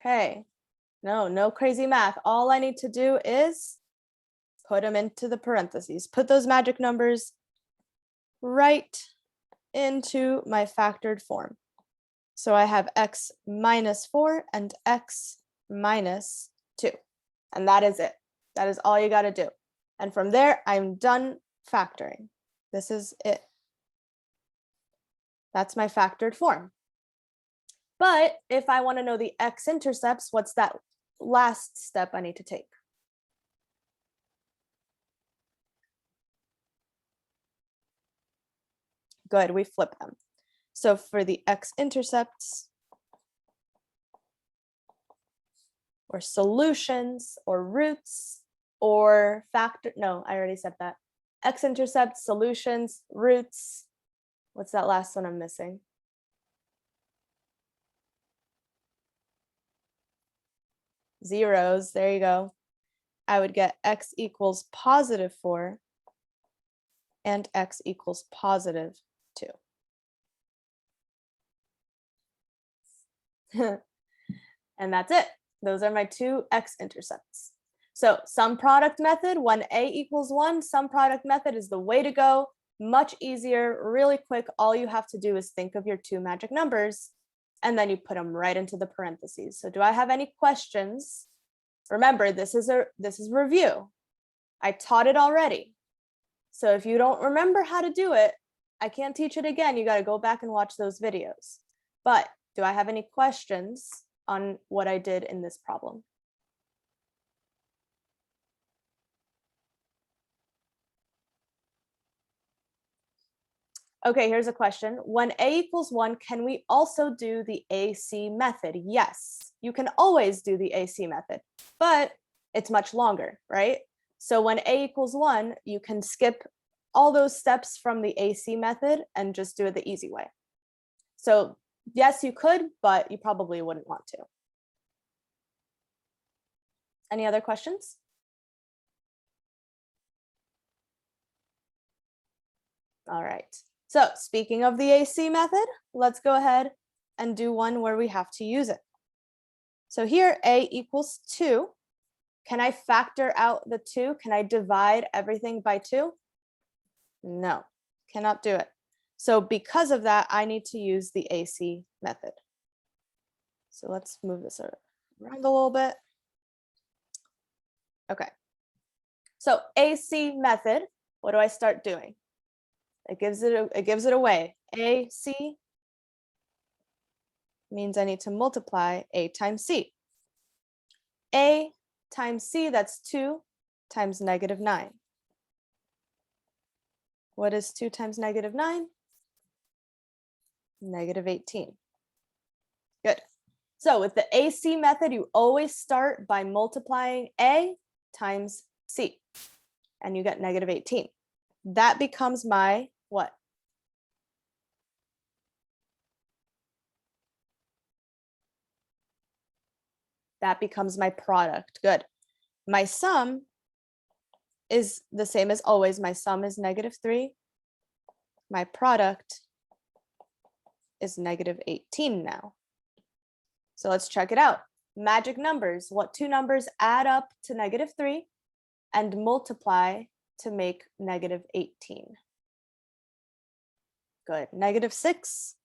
Okay, no crazy math. All I need to do is put them into the parentheses, put those magic numbers right into my factored form. So I have x minus 4 and x minus 2. And that is it. That is all you got to do. And from there, I'm done factoring. This is it. That's my factored form. But if I want to know the x-intercepts, what's that last step I need to take? Good, we flip them. So for the x-intercepts, or solutions, or roots, or factor, no, I already said that. X-intercepts, solutions, roots. What's that last one I'm missing? Zeros, there you go. I would get x equals positive 4 and x equals positive 2. And that's it. Those are my two x-intercepts. So sum product method, when a equals 1, sum product method is the way to go. Much easier, really quick. All you have to do is think of your two magic numbers, and then you put them right into the parentheses. So do I have any questions? Remember, this is review. I taught it already. So if you don't remember how to do it, I can't teach it again. You got to go back and watch those videos. But do I have any questions on what I did in this problem? Okay, here's a question. When a equals 1, can we also do the AC method? Yes, you can always do the AC method, but it's much longer, right? So when a equals 1, you can skip all those steps from the AC method and just do it the easy way. So yes, you could, but you probably wouldn't want to. Any other questions? All right. So speaking of the AC method, let's go ahead and do one where we have to use it. So here a equals 2. Can I factor out the 2? Can I divide everything by 2? No, cannot do it. So because of that, I need to use the AC method. So let's move this around a little bit. Okay. So AC method, what do I start doing? It gives it away. AC means I need to multiply A times C. A times C, that's 2 times negative 9. What is 2 times negative 9? Negative 18. Good. So with the AC method, you always start by multiplying A times C, and you get negative 18. That becomes my what? That becomes my product. Good. My sum is the same as always. My sum is negative 3. My product is negative 18 now. So let's check it out. Magic numbers. What two numbers add up to negative 3 and multiply to make negative 18? Good. Negative 6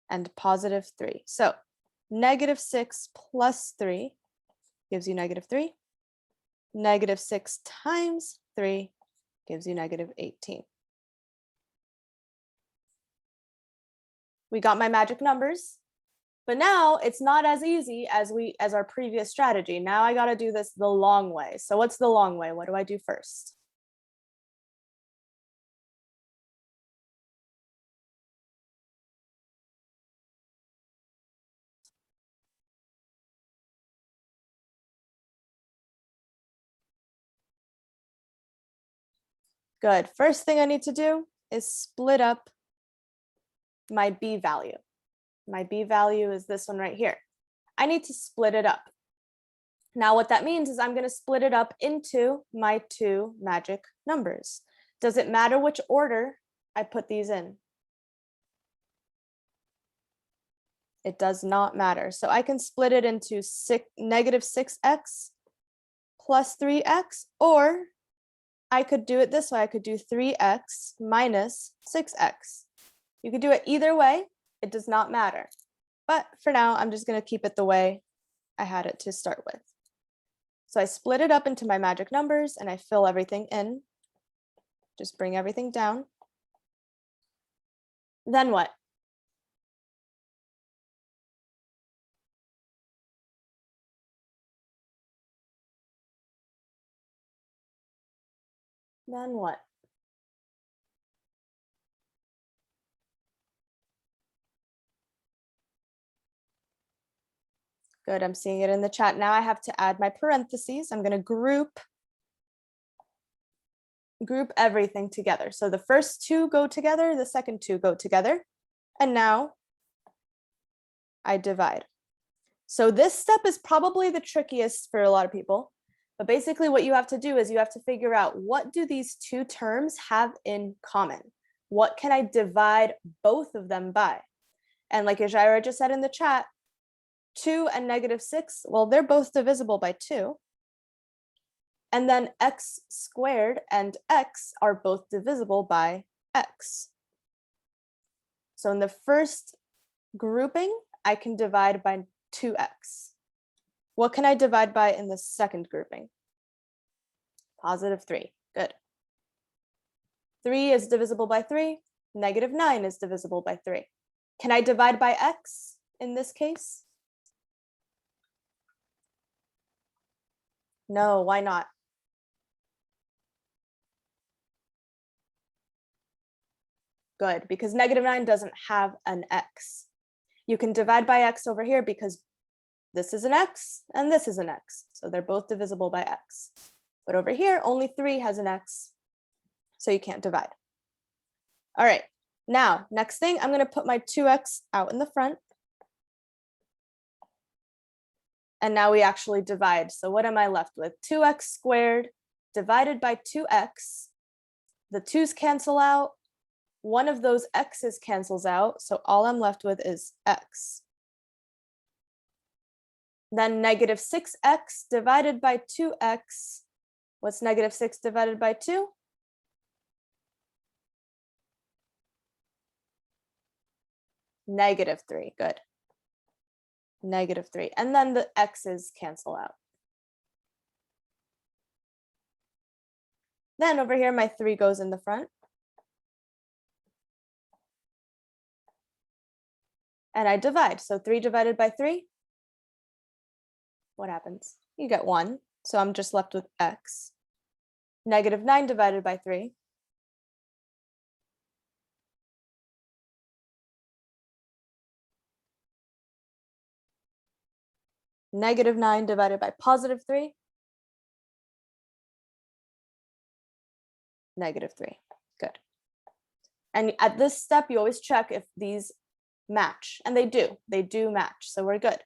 and positive 3. So negative 6 plus 3 gives you negative 3. Negative 6 times 3 gives you negative 18. We got my magic numbers, but now it's not as easy as our previous strategy. Now I got to do this the long way. So what's the long way? What do I do first? Good. First thing I need to do is split up my B value. My B value is this one right here. I need to split it up. Now what that means is I'm going to split it up into my two magic numbers. Does it matter which order I put these in? It does not matter. So I can split it into negative 6x plus 3x, or I could do it this way. I could do 3x minus 6x. You could do it either way. It does not matter. But for now, I'm just going to keep it the way I had it to start with. So I split it up into my magic numbers and I fill everything in. Just bring everything down. Then what? Then what? Good, I'm seeing it in the chat. Now I have to add my parentheses. I'm going to group everything together. So the first two go together, the second two go together. And now I divide. So this step is probably the trickiest for a lot of people. But basically what you have to do is you have to figure out, what do these two terms have in common? What can I divide both of them by? And like Ijira just said in the chat, 2 and negative 6, well, they're both divisible by 2. And then x squared and x are both divisible by x. So in the first grouping, I can divide by 2x. What can I divide by in the second grouping? Positive 3. Good. 3 is divisible by 3. Negative 9 is divisible by 3. Can I divide by x in this case? No, why not? Good, because negative 9 doesn't have an x. You can divide by x over here because this is an x and this is an x. So they're both divisible by x. But over here, only 3 has an x. So you can't divide. All right, now, next thing, I'm going to put my 2x out in the front. And now we actually divide. So what am I left with? 2x squared divided by 2x. The 2's cancel out. One of those x's cancels out. So all I'm left with is x. Then negative 6x divided by 2x. What's negative 6 divided by 2? Negative 3. Good. Negative 3. And then the x's cancel out. Then over here, my 3 goes in the front. And I divide. So 3 divided by 3. What happens? You get 1. So I'm just left with x. Negative 9 divided by 3. Negative 9 divided by positive 3. Negative 3. Good. And at this step, you always check if these match. And they do. They do match. So we're good.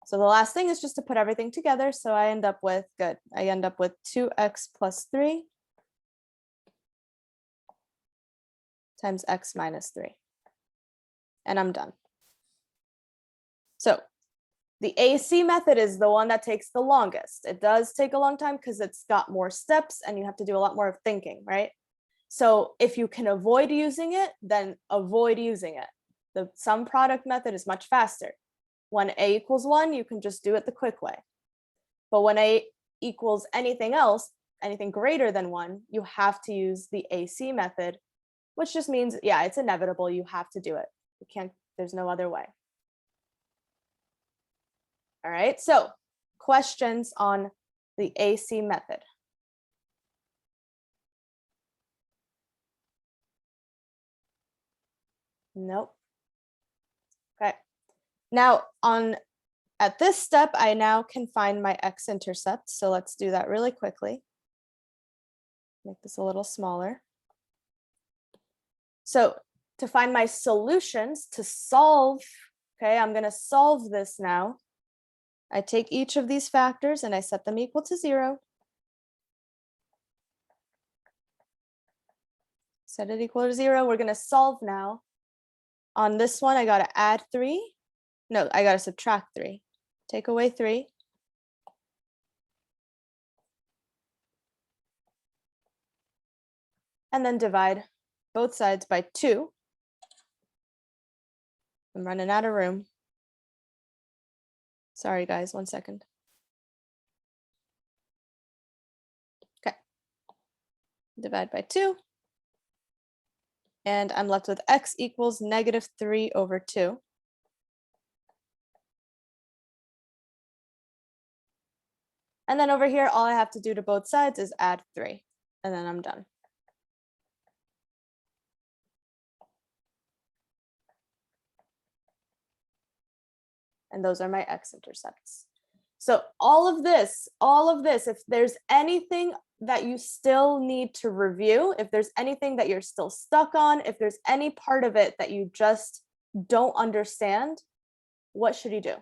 So the last thing is just to put everything together. So I end up with, good, I end up with 2x plus 3 times x minus 3. And I'm done. So the AC method is the one that takes the longest. It does take a long time because it's got more steps and you have to do a lot more of thinking, right? So if you can avoid using it, then avoid using it. The sum product method is much faster. When a equals 1, you can just do it the quick way. But when a equals anything else, anything greater than 1, you have to use the AC method, which just means, yeah, it's inevitable. You have to do it. You can't, there's no other way. All right, so questions on the AC method? Nope. Okay. Now at this step, I now can find my x-intercept. So let's do that really quickly. Make this a little smaller. So to find my solutions to solve, okay, I'm going to solve this now. I take each of these factors and I set them equal to 0. Set it equal to 0. We're going to solve now On this one, I got to add 3. No, I got to subtract 3. Take away 3. And then divide both sides by 2. I'm running out of room. Sorry, guys, 1 second. Okay. Divide by 2. And I'm left with x equals -3 over 2. And then over here, all I have to do to both sides is add 3. And then I'm done. And those are my x-intercepts. So all of this, if there's anything that you still need to review, if there's anything that you're still stuck on, if there's any part of it that you just don't understand, what should you do?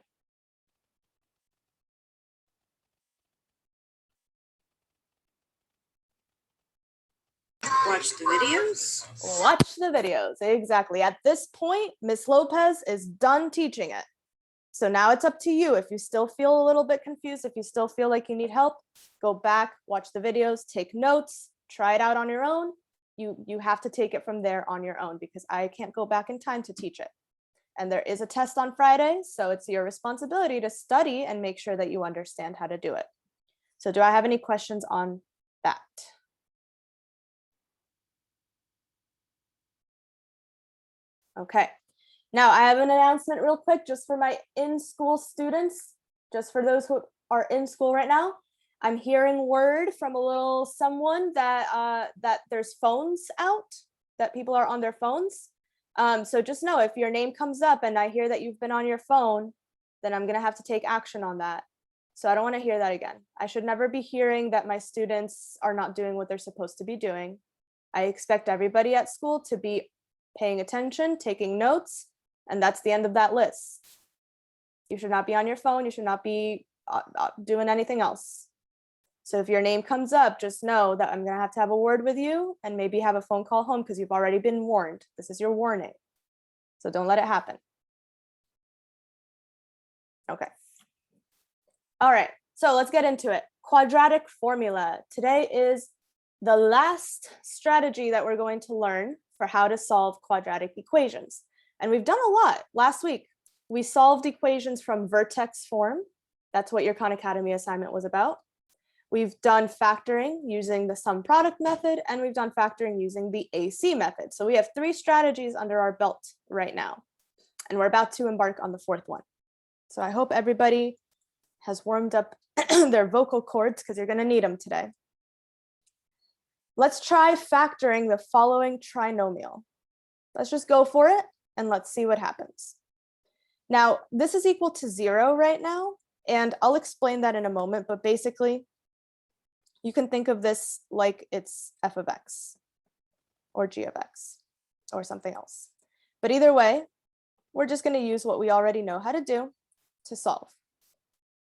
Watch the videos. Watch the videos, exactly. At this point, Miss Lopez is done teaching it. So now it's up to you. If you still feel a little bit confused, if you still feel like you need help, go back, watch the videos, take notes, try it out on your own. You have to take it from there on your own because I can't go back in time to teach it. And there is a test on Friday, so it's your responsibility to study and make sure that you understand how to do it. So do I have any questions on that? Okay. Now I have an announcement real quick just for my in-school students, just for those who are in school right now. I'm hearing word from a little someone that that there's phones out, that people are on their phones. So just know if your name comes up and I hear that you've been on your phone, then I'm gonna have to take action on that. So I don't want to hear that again. I should never be hearing that my students are not doing what they're supposed to be doing. I expect everybody at school to be paying attention, taking notes, and that's the end of that list. You should not be on your phone. You should not be doing anything else. So if your name comes up, just know that I'm going to have a word with you and maybe have a phone call home because you've already been warned. This is your warning. So don't let it happen. Okay. All right. So let's get into it. Quadratic formula. Today is the last strategy that we're going to learn for how to solve quadratic equations. And we've done a lot. Last week, we solved equations from vertex form. That's what your Khan Academy assignment was about. We've done factoring using the sum product method, and we've done factoring using the AC method. So we have 3 strategies under our belt right now, and we're about to embark on the 4th one. So I hope everybody has warmed up their vocal cords because you're going to need them today. Let's try factoring the following trinomial. Let's just go for it and let's see what happens. Now, this is equal to 0 right now, and I'll explain that in a moment, but basically, you can think of this like it's f of x or g of x or something else. But either way, we're just going to use what we already know how to do to solve.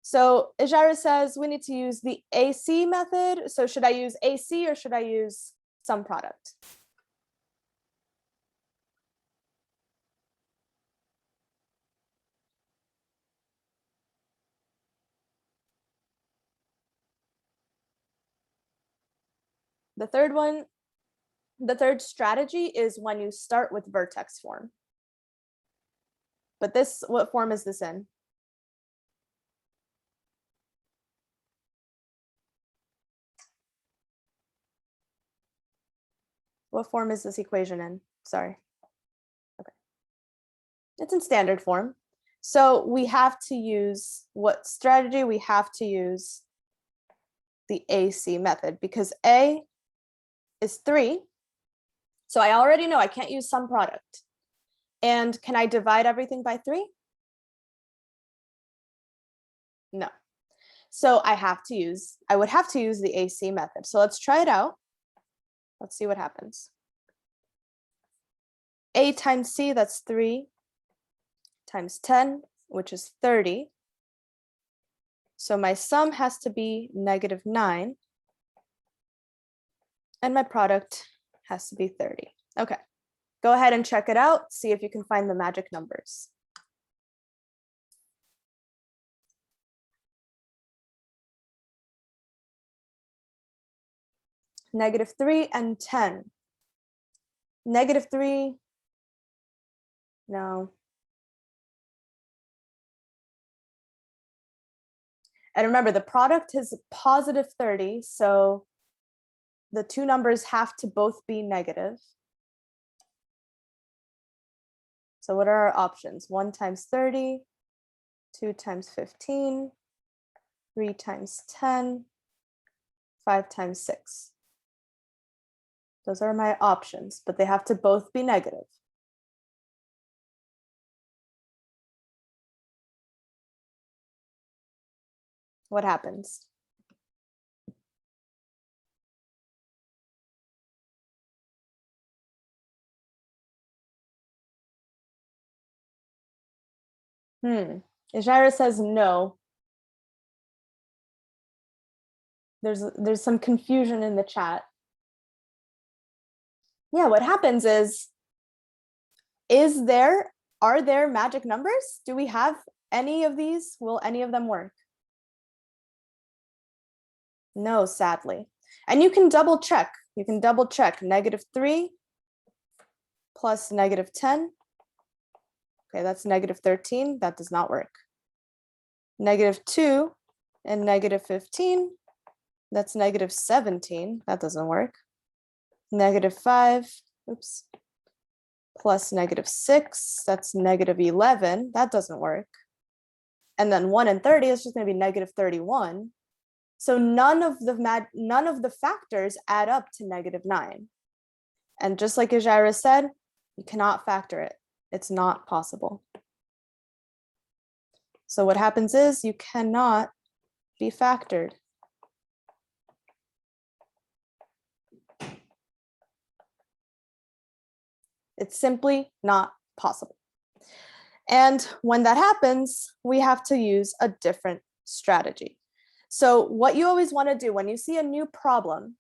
So Ijara says we need to use the AC method. So should I use AC or should I use sum product? The third strategy is when you start with vertex form. But this, what form is this in? What form is this equation in? Sorry. Okay. It's in standard form. So we have to use what strategy? We have to use the AC method because A is 3. So I already know I can't use sum product. And can I divide everything by 3? No. So I would have to use the AC method. So let's try it out. Let's see what happens. A times C, that's 3 times 10, which is 30. So my sum has to be -9. And my product has to be 30. Okay. Go ahead and check it out. See if you can find the magic numbers. -3 and 10. -3, no. And remember, the product is +30, so the two numbers have to both be negative. So what are our options? 1 times 30, 2 times 15, 3 times 10, 5 times 6. Those are my options, but they have to both be negative. What happens? Ijira says no. There's some confusion in the chat. Yeah, what happens is are there magic numbers? Do we have any of these? Will any of them work? No, sadly. And you can double check. You can double check -3 plus -10. Okay, that's -13. That does not work. -2 and -15. That's -17. That doesn't work. -5. Oops. Plus -6. That's -11. That doesn't work. And then 1 and 30 is just going to be -31. So none of the factors add up to -9. And just like Ijira said, you cannot factor it. It's not possible. So what happens is you cannot be factored. It's simply not possible. And when that happens, we have to use a different strategy. So what you always want to do when you see a new problem,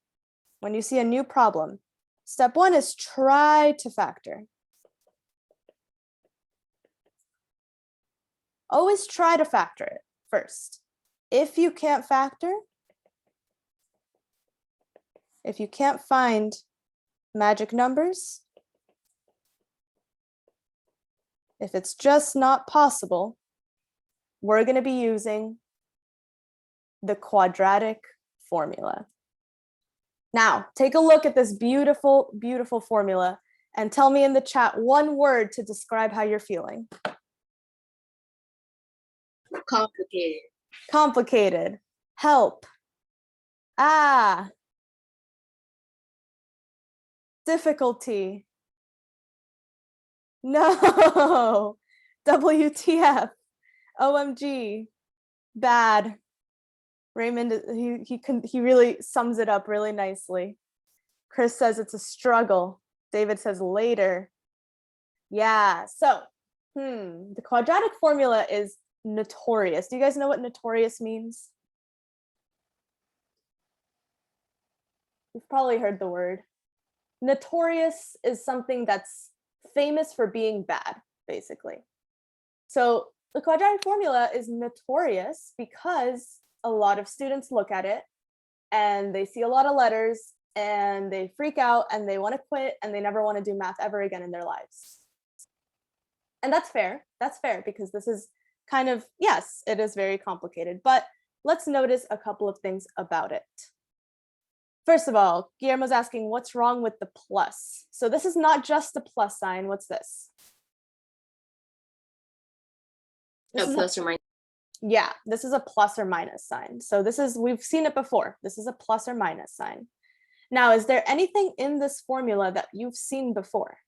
step 1 is try to factor. Always try to factor it first. If you can't factor, if you can't find magic numbers, if it's just not possible, we're going to be using the quadratic formula. Now, take a look at this beautiful, beautiful formula and tell me in the chat one word to describe how you're feeling. Complicated. Complicated. Help. Ah. Difficulty. No. WTF. OMG. Bad. Raymond, he really sums it up really nicely. Chris says it's a struggle. David says later. Yeah, so the quadratic formula is notorious. Do you guys know what notorious means? You've probably heard the word. Notorious is something that's famous for being bad, basically. So the quadratic formula is notorious because a lot of students look at it and they see a lot of letters and they freak out and they want to quit and they never want to do math ever again in their lives. And that's fair. That's fair because this is kind of, yes, it is very complicated, but let's notice a couple of things about it. First of all, Guillermo's asking what's wrong with the plus. So this is not just a plus sign. What's this? A plus or minus. Yeah, this is a plus or minus sign. So we've seen it before. This is a plus or minus sign. Now, is there anything in this formula that you've seen before?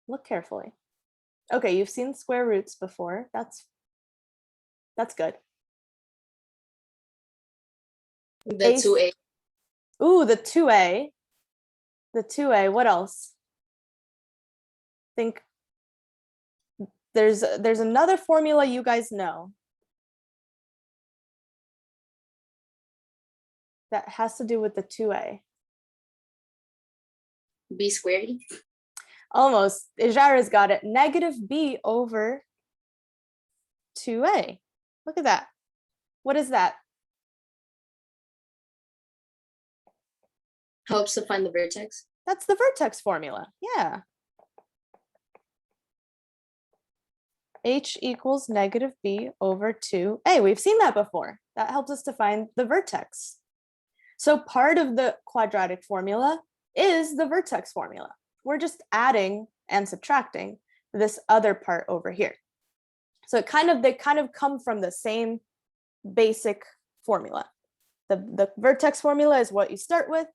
Look carefully. Okay, you've seen square roots before. That's good. The 2a. Ooh, the 2a. The 2a, what else? Think there's another formula you guys know that has to do with the 2a. B squared. Almost. Ijara's got it. Negative b over 2a. Look at that. What is that? Helps to find the vertex. That's the vertex formula. Yeah. H equals negative b over 2a. We've seen that before. That helps us to find the vertex. So part of the quadratic formula is the vertex formula. We're just adding and subtracting this other part over here. So they kind of come from the same basic formula. The vertex formula is what you start with,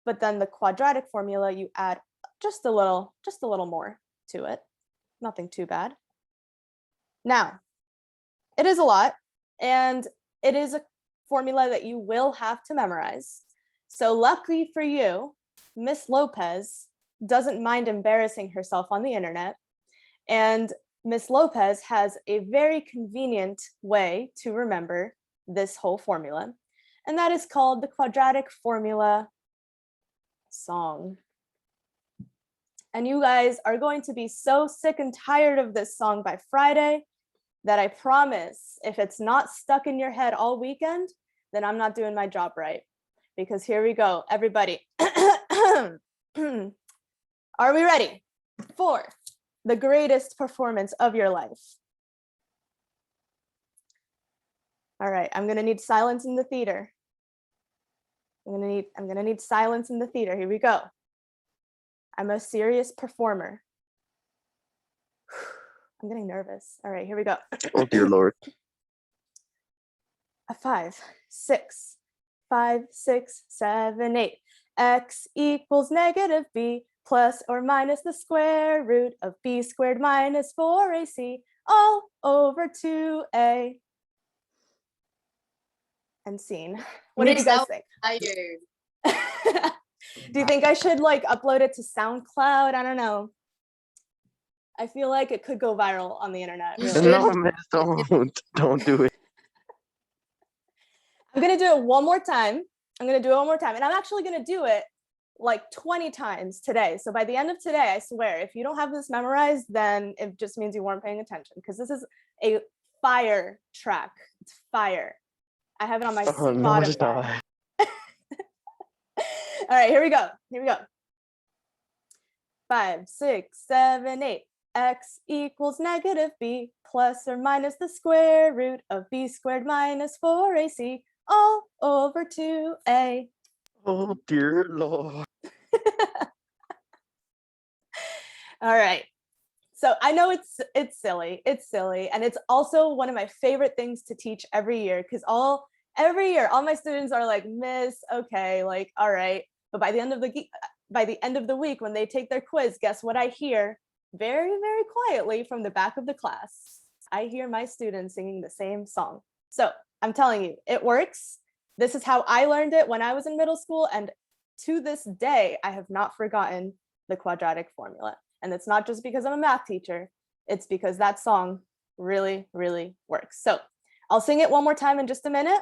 but then the quadratic formula, you add just a little more to it. Nothing too bad. Now, it is a lot, and it is a formula that you will have to memorize. So luckily for you, Miss Lopez doesn't mind embarrassing herself on the internet, and Miss Lopez has a very convenient way to remember this whole formula, and that is called the quadratic formula song. And you guys are going to be so sick and tired of this song by Friday that I promise if it's not stuck in your head all weekend, then I'm not doing my job right. Because here we go, everybody. Are we ready for the greatest performance of your life? All right, I'm gonna need silence in the theater. I'm gonna need silence in the theater. Here we go. I'm a serious performer. I'm getting nervous. All right, here we go. Oh dear Lord. A 5, 6, 5, 6, 7, 8. X equals negative b plus or minus the square root of b squared minus 4ac all over 2a. And scene. What do you guys think? Tired. Do you think I should like upload it to SoundCloud? I don't know. I feel like it could go viral on the internet. You Really. should. No, miss, don't do it. I'm gonna do it one more time. And I'm actually gonna do it like 20 times today. So by the end of today, I swear, if you don't have this memorized, then it just means you weren't paying attention, because this is a fire track. It's fire. I have it on my Oh, no, it's Spotify. not. All right, here we go. 5, 6, 7, 8. X equals negative b plus or minus the square root of b squared minus 4ac all over 2a. Oh dear Lord. All right. So I know it's silly. It's silly. And it's also one of my favorite things to teach every year, because every year all my students are like, Miss, okay, like, all right. But by the end of the week, when they take their quiz, guess what I hear very, very quietly from the back of the class? I hear my students singing the same song. So I'm telling you, it works. This is how I learned it when I was in middle school. And to this day, I have not forgotten the quadratic formula. And it's not just because I'm a math teacher. It's because that song really, really works. So I'll sing it one more time in just a minute.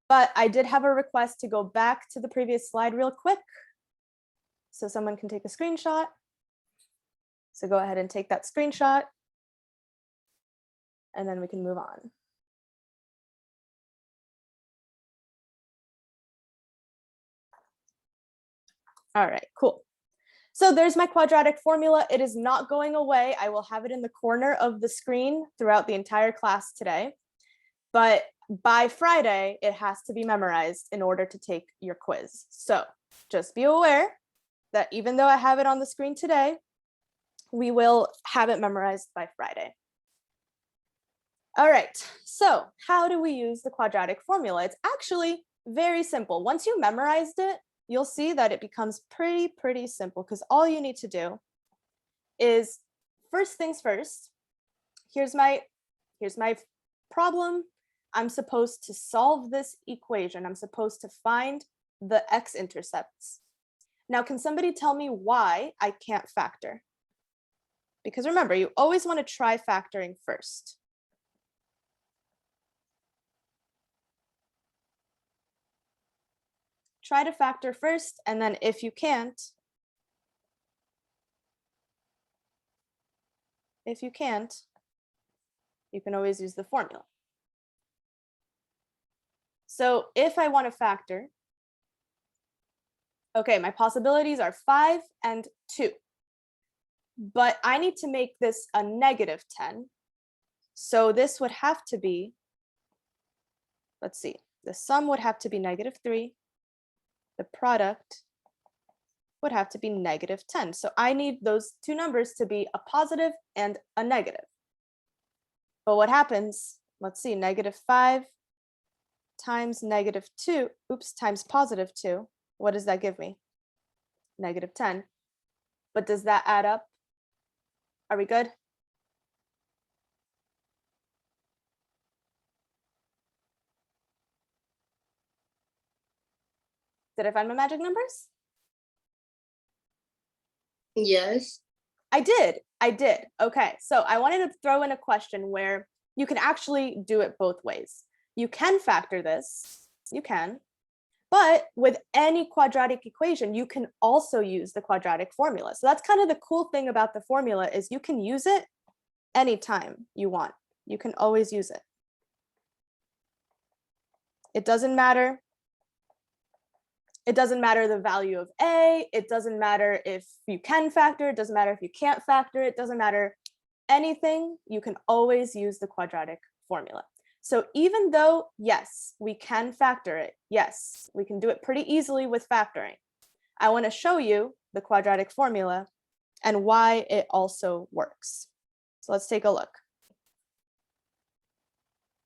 But I did have a request to go back to the previous slide real quick, so someone can take a screenshot. So go ahead and take that screenshot, and then we can move on. All right, cool. So there's my quadratic formula. It is not going away. I will have it in the corner of the screen throughout the entire class today. But by Friday, it has to be memorized in order to take your quiz. So just be aware that even though I have it on the screen today, we will have it memorized by Friday. All right, so how do we use the quadratic formula? It's actually very simple. Once you memorized it, you'll see that it becomes pretty simple, because all you need to do is, first things first, here's my problem. I'm supposed to solve this equation. I'm supposed to find the x-intercepts. Now, can somebody tell me why I can't factor? Because remember, you always want to try factoring first. try to factor first, and then if you can't, you can always use the formula. So if I want to factor, okay, my possibilities are 5 and 2. But I need to make this a negative 10. So this would have to be, let's see, the sum would have to be negative 3. The product would have to be negative 10. So I need those two numbers to be a positive and a negative. But what happens, let's see, negative 5 times negative 2, times positive 2, what does that give me? Negative 10. But does that add up? Are we good? Did I find my magic numbers? Yes. I did. Okay, so I wanted to throw in a question where you can actually do it both ways. You can factor this, you can, but with any quadratic equation, you can also use the quadratic formula. So that's kind of the cool thing about the formula is you can use it anytime you want. You can always use it. It doesn't matter. It doesn't matter the value of A. It doesn't matter if you can factor. It doesn't matter if you can't factor. It doesn't matter anything. You can always use the quadratic formula. So even though, yes, we can factor it. Yes, we can do it pretty easily with factoring. I want to show you the quadratic formula and why it also works. So let's take a look.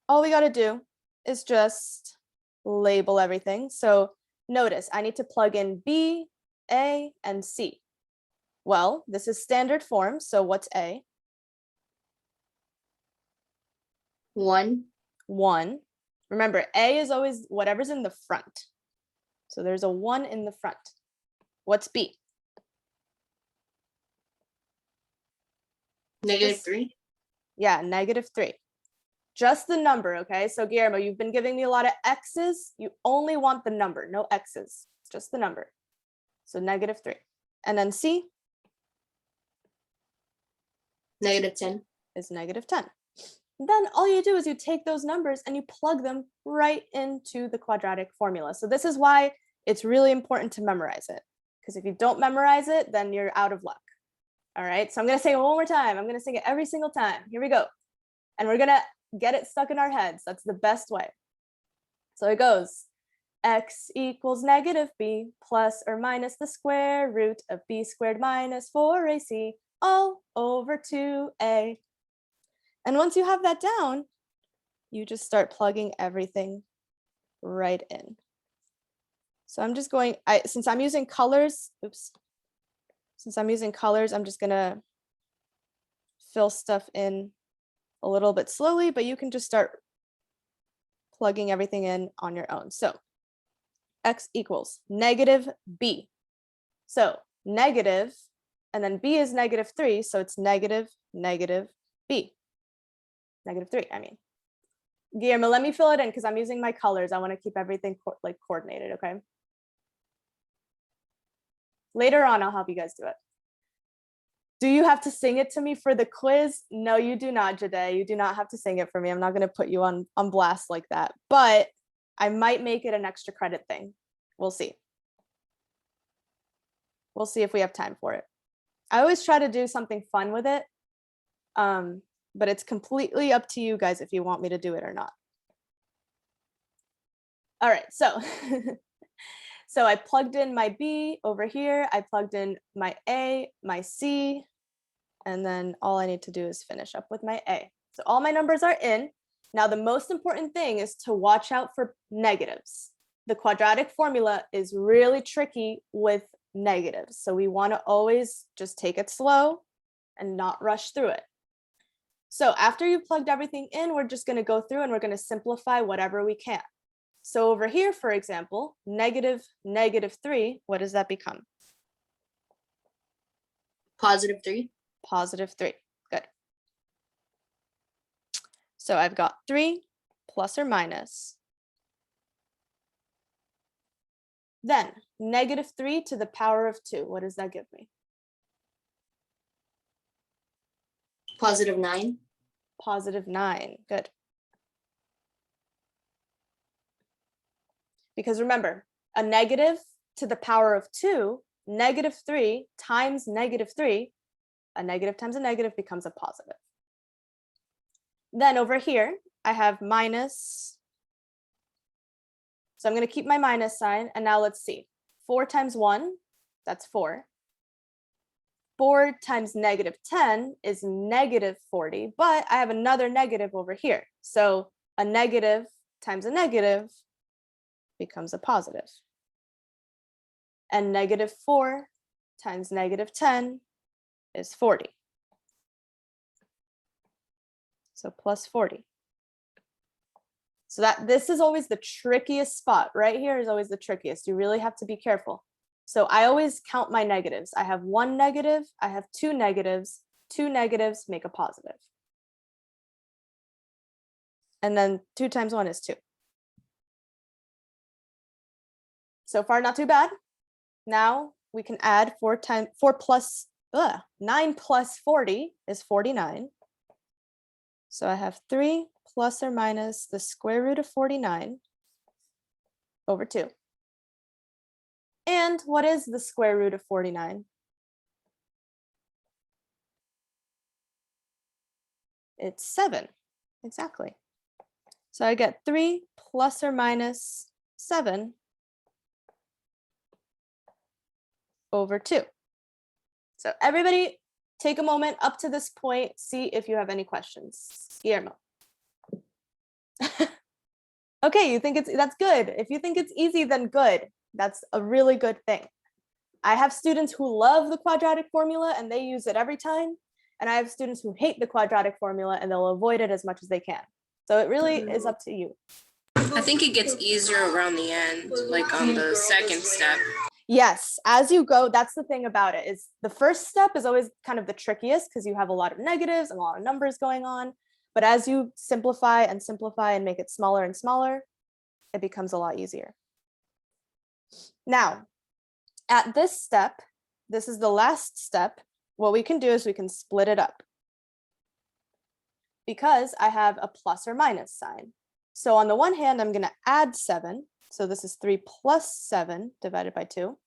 All we got to do is just label everything. So notice I need to plug in B, A, and C. Well, this is standard form. So what's A? 1. 1. Remember, A is always whatever's in the front. So there's a 1 in the front. What's B? Negative 3. Yeah, negative 3. Just the number, okay? So Guillermo, you've been giving me a lot of X's. You only want the number, no X's, just the number. So negative 3. And then C? Negative 10. Is negative 10. Then all you do is you take those numbers and you plug them right into the quadratic formula. So this is why it's really important to memorize it. Because if you don't memorize it, then you're out of luck. All right, so I'm going to say it one more time. I'm going to sing it every single time. Here we go. And we're going to get it stuck in our heads. That's the best way. So it goes, x equals negative b plus or minus the square root of b squared minus 4ac all over 2a. And once you have that down, you just start plugging everything right in. So I'm just going, since I'm using colors, since I'm using colors, I'm just gonna fill stuff in a little bit slowly, but you can just start plugging everything in on your own. So x equals negative b. So negative, and then b is negative 3, so it's negative, negative b. Negative 3, I mean. Guillermo, let me fill it in because I'm using my colors. I want to keep everything like coordinated, okay? Later on, I'll help you guys do it. Do you have to sing it to me for the quiz? No, you do not, Jade. You do not have to sing it for me. I'm not going to put you on blast like that, but I might make it an extra credit thing. We'll see. We'll see if we have time for it. I always try to do something fun with it, but it's completely up to you guys if you want me to do it or not. All right, so so I plugged in my B over here. I plugged in my A, my C, and then all I need to do is finish up with my A. So all my numbers are in. Now, the most important thing is to watch out for negatives. The quadratic formula is really tricky with negatives. So we want to always just take it slow and not rush through it. So after you've plugged everything in, we're just going to go through and we're going to simplify whatever we can. So over here, for example, negative 3, what does that become? Positive 3. Positive 3. Good. So I've got 3 plus or minus Then -3 to the power of 2. What does that give me? +9. +9. Good. Because remember, a negative to the power of 2, -3 times -3, a negative times a negative becomes a positive. Then over here, I have minus. So I'm going to keep my minus sign. And now let's see. 4 times 1, that's 4. 4 times -10 is -40, but I have another negative over here. So a negative times a negative becomes a positive. And -4 times -10 is 40. So +40. So this is always the trickiest spot. Right here is always the trickiest. You really have to be careful. So I always count my negatives. I have 1 negative, I have 2 negatives. 2 negatives make a positive. And then 2 times 1 is 2. So far, not too bad. Now we can add 9 plus 40 is 49. So I have 3 plus or minus the square root of 49 over 2. And what is the square root of 49? It's 7, exactly. So I get 3 plus or minus 7 over 2. So everybody take a moment up to this point, see if you have any questions. Guillermo. Okay, you think that's good. If you think it's easy, then good. That's a really good thing. I have students who love the quadratic formula and they use it every time. And I have students who hate the quadratic formula and they'll avoid it as much as they can. So it really is up to you. I think it gets easier around the end, like on the second step. Yes, as you go, that's the thing about it, is the first step is always kind of the trickiest because you have a lot of negatives and a lot of numbers going on. But as you simplify and make it smaller and smaller, it becomes a lot easier. Now, at this step, this is the last step, what we can do is we can split it up. Because I have a plus or minus sign. So on the one hand, I'm going to add 7. So this is 3 plus 7 divided by 2.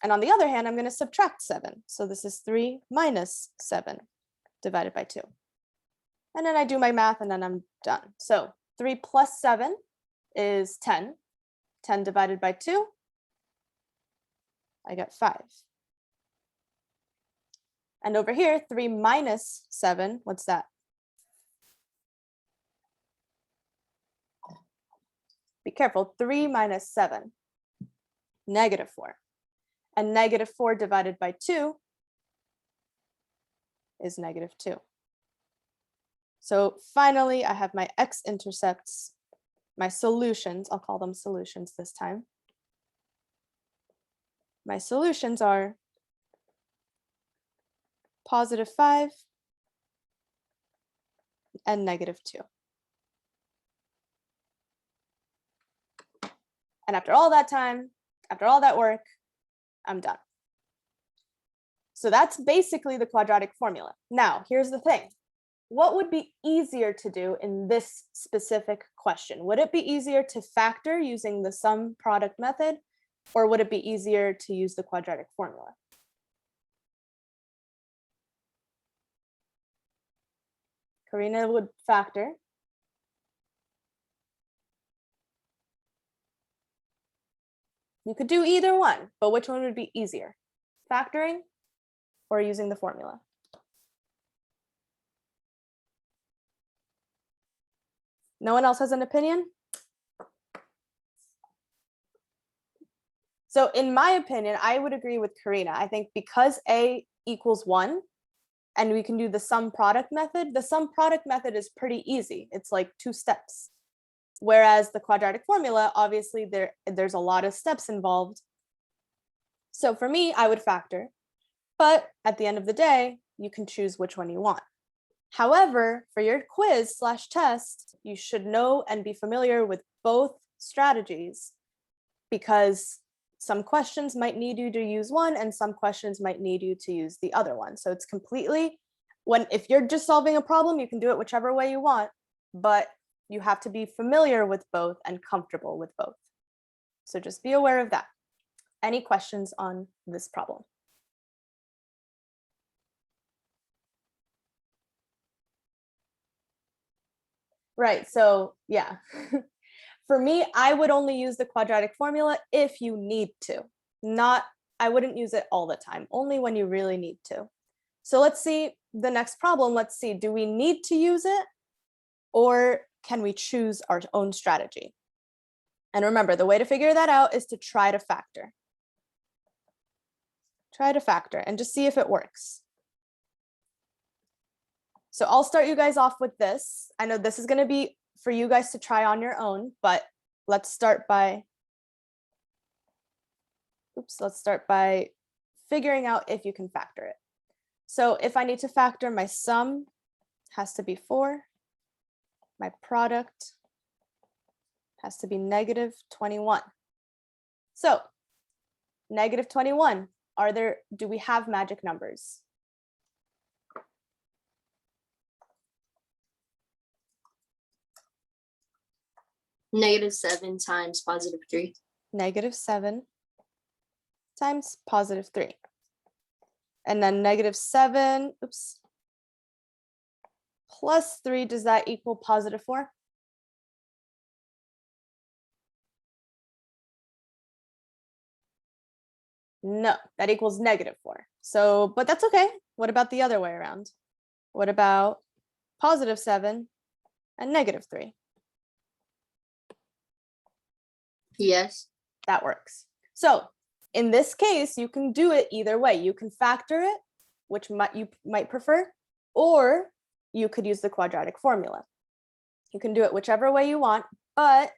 And on the other hand, I'm going to subtract 7. So this is 3 minus 7 divided by 2. And then I do my math and then I'm done. So 3 plus 7 is 10. 10 divided by 2, I get 5. And over here, 3 minus 7, what's that? Be careful, 3 minus 7, -4. And -4 divided by 2 is -2. So finally, I have my x-intercepts, my solutions. I'll call them solutions this time. My solutions are +5 and -2. And after all that time, after all that work, I'm done. So that's basically the quadratic formula. Now, here's the thing. What would be easier to do in this specific question? Would it be easier to factor using the sum product method, or would it be easier to use the quadratic formula? Karina would factor. You could do either one, but which one would be easier? Factoring or using the formula? No one else has an opinion? So in my opinion, I would agree with Karina. I think because A equals 1, and we can do the sum product method is pretty easy. It's like 2 steps. Whereas the quadratic formula, obviously there's a lot of steps involved. So for me, I would factor. But at the end of the day, you can choose which one you want. However, for your quiz/test, you should know and be familiar with both strategies, because some questions might need you to use one and some questions might need you to use the other one. So it's completely, if you're just solving a problem, you can do it whichever way you want, but you have to be familiar with both and comfortable with both. So just be aware of that. Any questions on this problem? Right, so yeah. For me, I would only use the quadratic formula if you need to. I wouldn't use it all the time, only when you really need to. So let's see the next problem. Let's see, do we need to use it or can we choose our own strategy? And remember, the way to figure that out is to try to factor. Try to factor and just see if it works. So I'll start you guys off with this. I know this is going to be for you guys to try on your own, but let's start by figuring out if you can factor it. So if I need to factor, my sum has to be 4. My product has to be -21. So -21, do we have magic numbers? -7 times +3. -7 times +3. And then -7, plus 3, does that equal +4? No, that equals -4. So, but that's okay. What about the other way around? What about +7 and -3? Yes. That works. So in this case, you can do it either way. You can factor it, which you might prefer, or you could use the quadratic formula. You can do it whichever way you want, but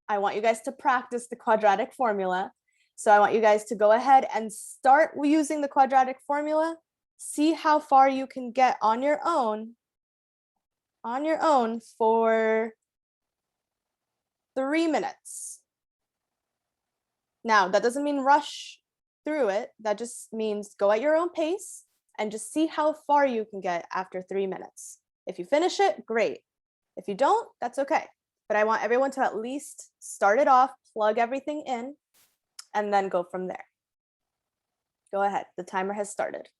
I want you guys to practice the quadratic formula. So I want you guys to go ahead and start using the quadratic formula. See how far you can get on your own for 3 minutes. Now, that doesn't mean rush through it. That just means go at your own pace and just see how far you can get after 3 minutes. If you finish it, great. If you don't, that's okay. But I want everyone to at least start it off, plug everything in, and then go from there. Go ahead. The timer has started.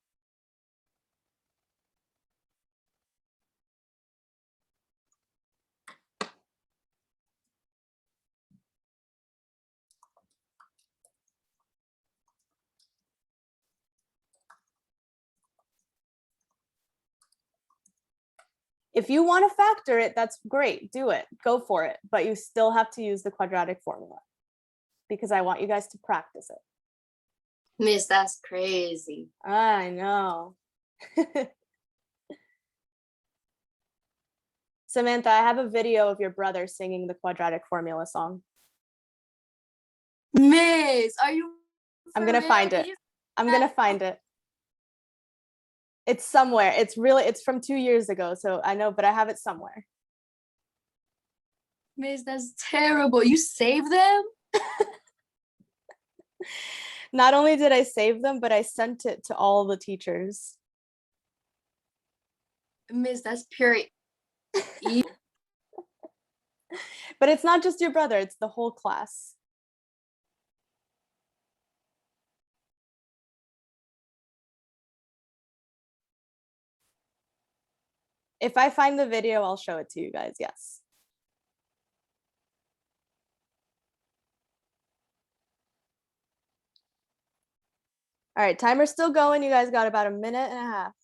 If you want to factor it, that's great. Do it. Go for it. But you still have to use the quadratic formula because I want you guys to practice it. Miss, that's crazy. I know. Samantha, I have a video of your brother singing the quadratic formula song. Miss, are you? I'm going to find it. I'm going to find it. It's somewhere. It's from 2 years ago. So I know, but I have it somewhere. Miss, that's terrible. You saved them? Not only did I save them, but I sent it to all the teachers. Miss, that's pure. But it's not just your brother, it's the whole class. If I find the video, I'll show it to you guys, yes. All right, timer's still going. You guys got about 1.5 minutes.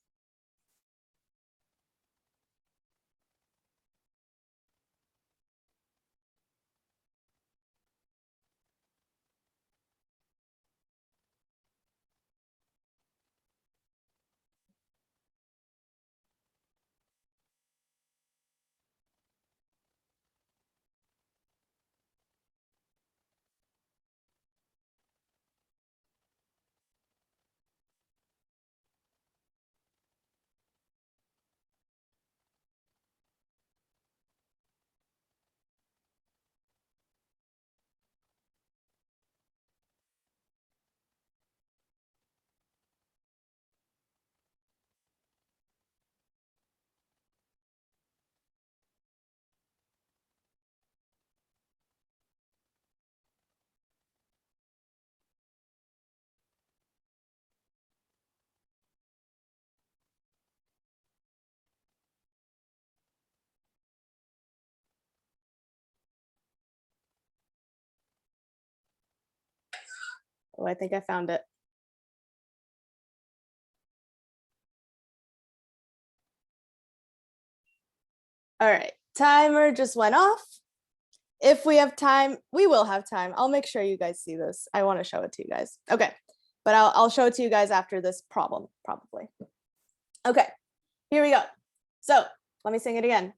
Oh, I think I found it. All right, timer just went off. If we have time, we will have time. I'll make sure you guys see this. I want to show it to you guys. Okay, but I'll show it to you guys after this problem, probably. Okay, here we go. So let me sing it again.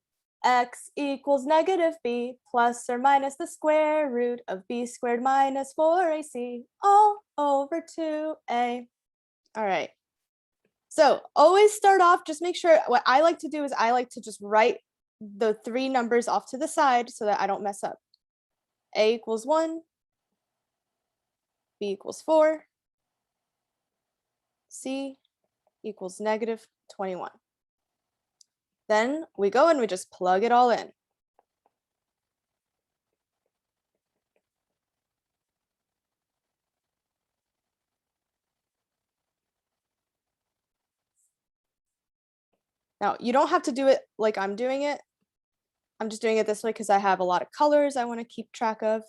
X equals negative b plus or minus the square root of b squared minus 4ac all over 2a. All right. So always start off, just make sure, what I like to do is I like to just write the 3 numbers off to the side so that I don't mess up. A equals 1, B equals 4, C equals negative 21. Then we go and we just plug it all in. Now, you don't have to do it like I'm doing it. I'm just doing it this way because I have a lot of colors I want to keep track of.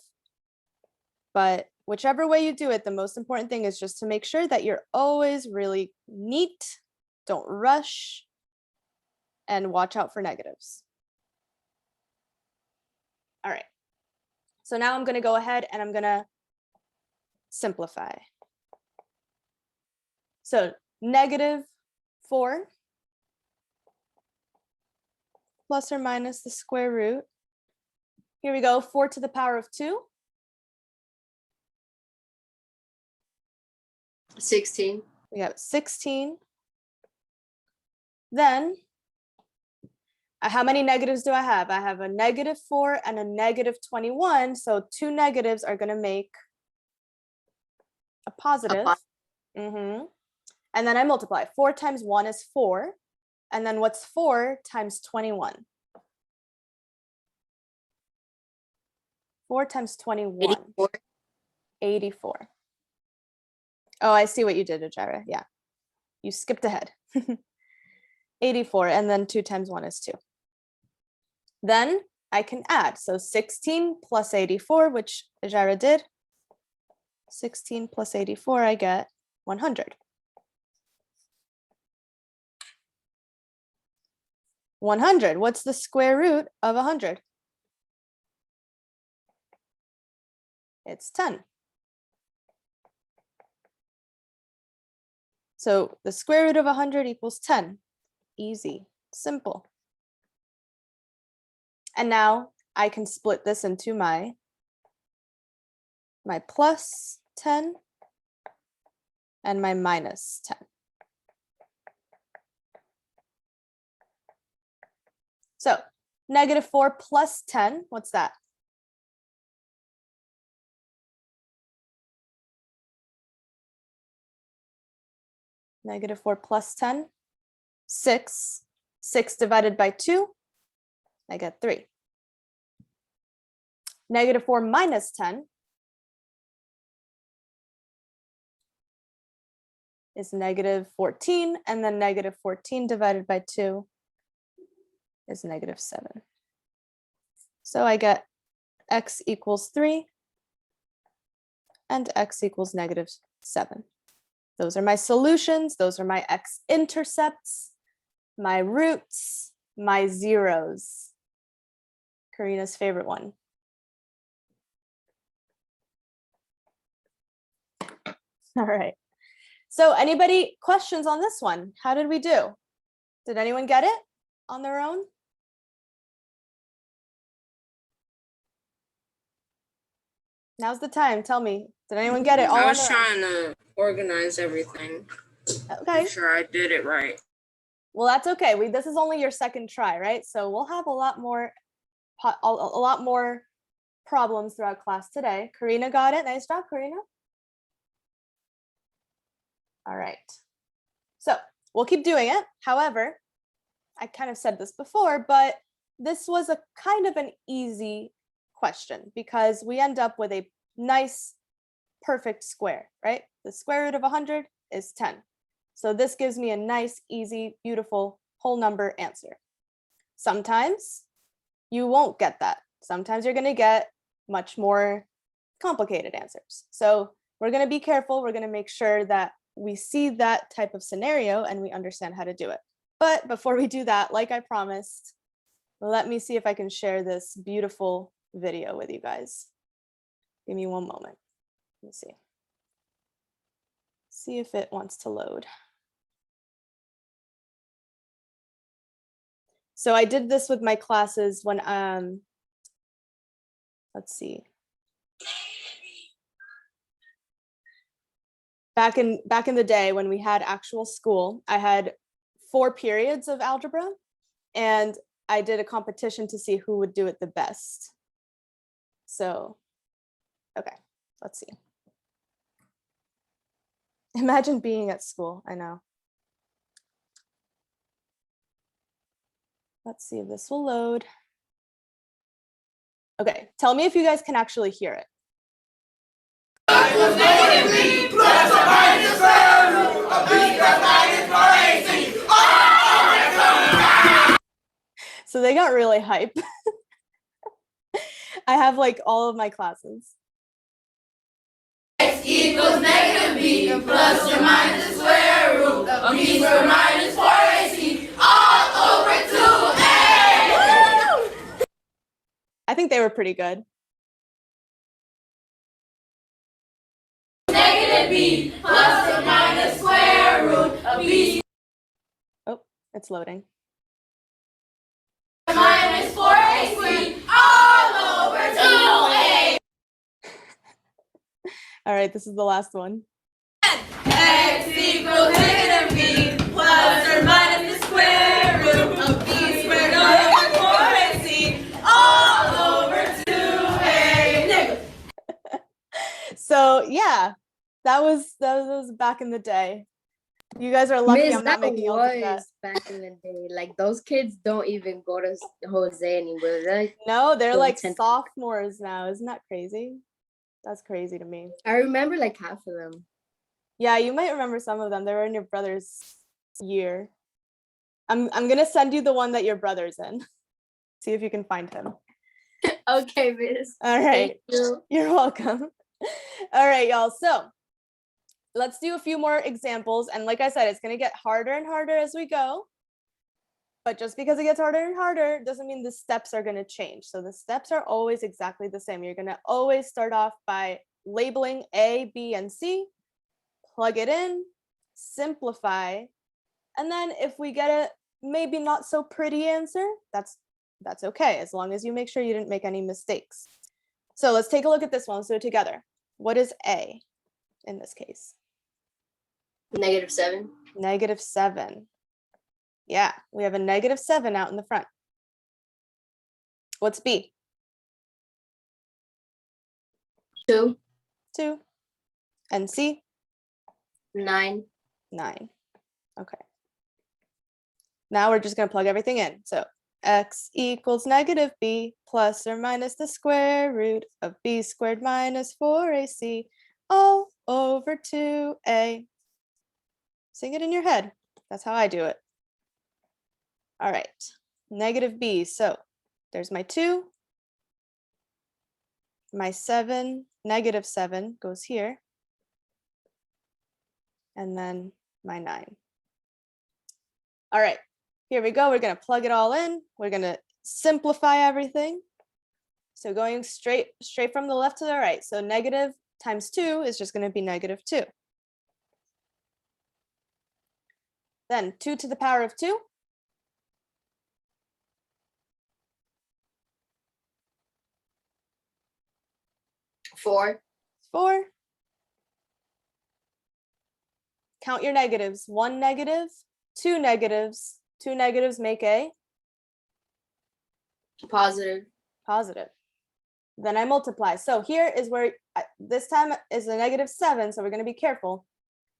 But whichever way you do it, the most important thing is just to make sure that you're always really neat, don't rush, and watch out for negatives. All right. So now I'm going to go ahead and I'm going to simplify. So negative 4 plus or minus the square root. Here we go, 4 to the power of 2. 16. We have 16. Then, how many negatives do I have? I have a negative 4 and a negative 21. So 2 negatives are going to make a positive. And then I multiply. 4 times 1 is 4. And then what's 4 times 21? 4 times 21. 84. 84. Oh, I see what you did, Ajara. Yeah. You skipped ahead. 84. And then 2 times 1 is 2. Then I can add. So 16 plus 84, which Ajara did. 16 plus 84, I get 100. 100. What's the square root of 100? It's 10. So the square root of 100 equals 10. Easy, simple. And now I can split this into my plus 10 and my minus 10. So negative 4 plus 10, what's that? Negative 4 plus 10, 6. 6 divided by 2, I get 3. Negative 4 minus 10 is negative 14, and then negative 14 divided by 2 is negative 7. So I get x equals 3 and x equals negative 7. Those are my solutions. Those are my x-intercepts, my roots, my zeros. Karina's favorite one. All right. So anybody questions on this one? How did we do? Did anyone get it on their own? Now's the time. Tell me. Did anyone get it all I on was their own? trying to organize everything. Okay. Make sure I did it right. Well, that's okay. This is only your second try, right? So we'll have a lot more problems throughout class today. Karina got it. Nice job, Karina. All right. So we'll keep doing it. However, I kind of said this before, but this was a kind of an easy question because we end up with a nice, perfect square, right? The square root of 100 is 10. So this gives me a nice, easy, beautiful whole number answer. Sometimes you won't get that. Sometimes you're going to get much more complicated answers. So we're going to be careful. We're going to make sure that we see that type of scenario and we understand how to do it. But before we do that, like I promised, let me see if I can share this beautiful video with you guys. Give me one moment. Let me see. See if it wants to load. So I did this with my classes when, let's see. Back in the day when we had actual school, I had 4 periods of algebra, and I did a competition to see who would do it the best. So, okay, let's see. Imagine being at school, I know. Let's see if this will load. Okay, tell me if you guys can actually hear it. So they got really hype. I have like all of my classes. X equals negative b plus or minus the square root of b squared minus 4ac all over 2a. I think they were pretty good. Negative b plus or minus square root of b Oh, it's loading. minus 4ac all over 2a. All right, this is the last one. X equals negative b plus or minus the square root of b squared over 4ac all over 2a. So yeah, that was back in the day. You guys are lucky Miss, I'm not that making y'all do that. was back in the day. Like those kids don't even go to Jose anymore. They're like, No, they're Go like 10. sophomores now. Isn't that crazy? That's crazy to me. I remember like half of them. Yeah, you might remember some of them. They were in your brother's year. I'm gonna send you the one that your brother's in. See if you can find him. Okay, Miss. All right. Thank you. You're welcome. All right, y'all. So let's do a few more examples. And like I said, it's gonna get harder and harder as we go. But just because it gets harder and harder doesn't mean the steps are gonna change. So the steps are always exactly the same. You're gonna always start off by labeling A, B, and C, plug it in, simplify, and then if we get a maybe not so pretty answer, that's okay, as long as you make sure you didn't make any mistakes. So let's take a look at this one. Let's do it together. What is A in this case? -7. -7. Yeah, we have a -7 out in the front. What's B? 2, 2. And C? 9. 9. Okay. Now we're just going to plug everything in. So x equals -b plus or minus the square root of b squared minus 4ac all over 2a. Sing it in your head. That's how I do it. All right, -b. So there's my 2. My 7, -7 goes here. And then my 9. All right, here we go. We're going to plug it all in. We're going to simplify everything. So going straight from the left to the right. So negative times 2 is just going to be -2. Then 2 to the power of 2. 4. 4. Count your negatives. 1 negative, 2 negatives. 2 negatives make a Positive. positive. Then I multiply. So here is where this time is a -7, so we're going to be careful.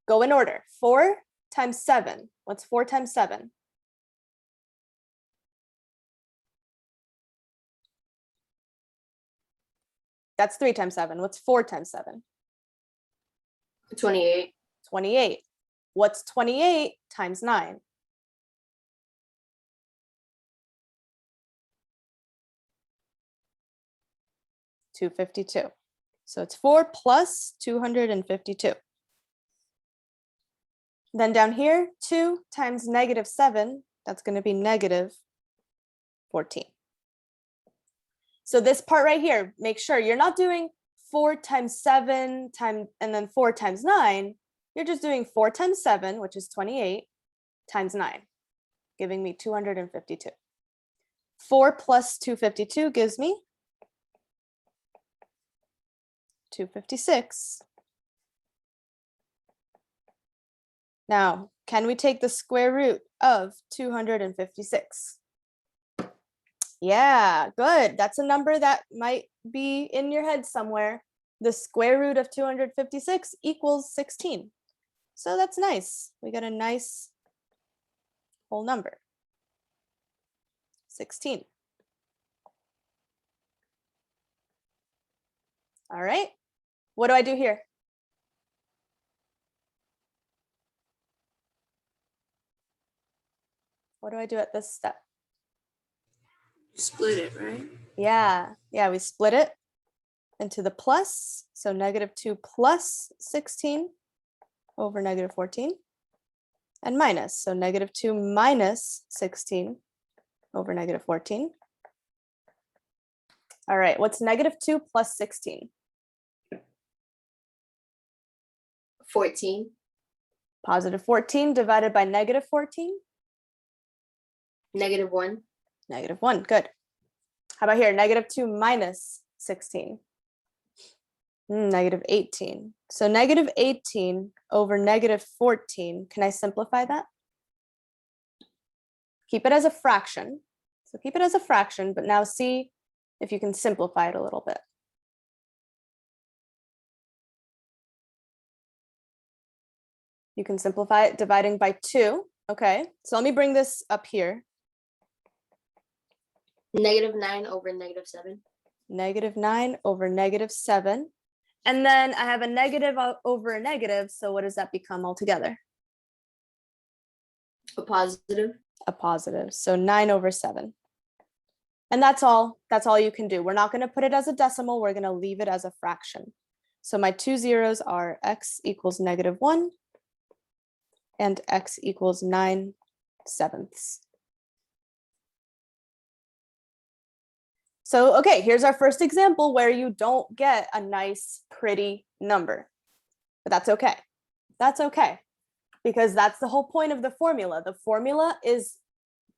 Go in order. 4 times 7. What's 4 times 7? That's 3 times 7. What's 4 times 7? 28. 28. What's 28 times 9? 252. So it's 4 plus 252. Then down here, 2 times negative 7, that's going to be negative 14. So this part right here, make sure you're not doing 4 times 7 and then 4 times 9. You're just doing 4 times 7, which is 28, times 9, giving me 252. 4 plus 252 gives me 256. Now, can we take the square root of 256? Yeah, good. That's a number that might be in your head somewhere. The square root of 256 equals 16. So that's nice. We got a nice whole number. 16. All right. What do I do here? What do I do at this step? Split it, right? Yeah, we split it into the plus. So negative 2 plus 16 over negative 14. And minus. So negative 2 minus 16 over negative 14. All right, what's negative 2 plus 16? 14. Positive 14 divided by negative 14? Negative 1. Negative 1, good. How about here? Negative 2 minus 16? Negative 18. So negative 18 over negative 14, can I simplify that? Keep it as a fraction. So keep it as a fraction, but now see if you can simplify it a little bit. You can simplify it dividing by 2. Okay, so let me bring this up here. Negative 9 over negative 7. Negative 9 over negative 7. And then I have a negative over a negative, so what does that become altogether? A positive. A positive, so 9 over 7. And that's all you can do. We're not going to put it as a decimal, we're going to leave it as a fraction. So my two zeros are x equals negative 1 and x equals 9/7. So, okay, here's our first example where you don't get a nice, pretty number. But that's okay. That's okay. Because that's the whole point of the formula. The formula is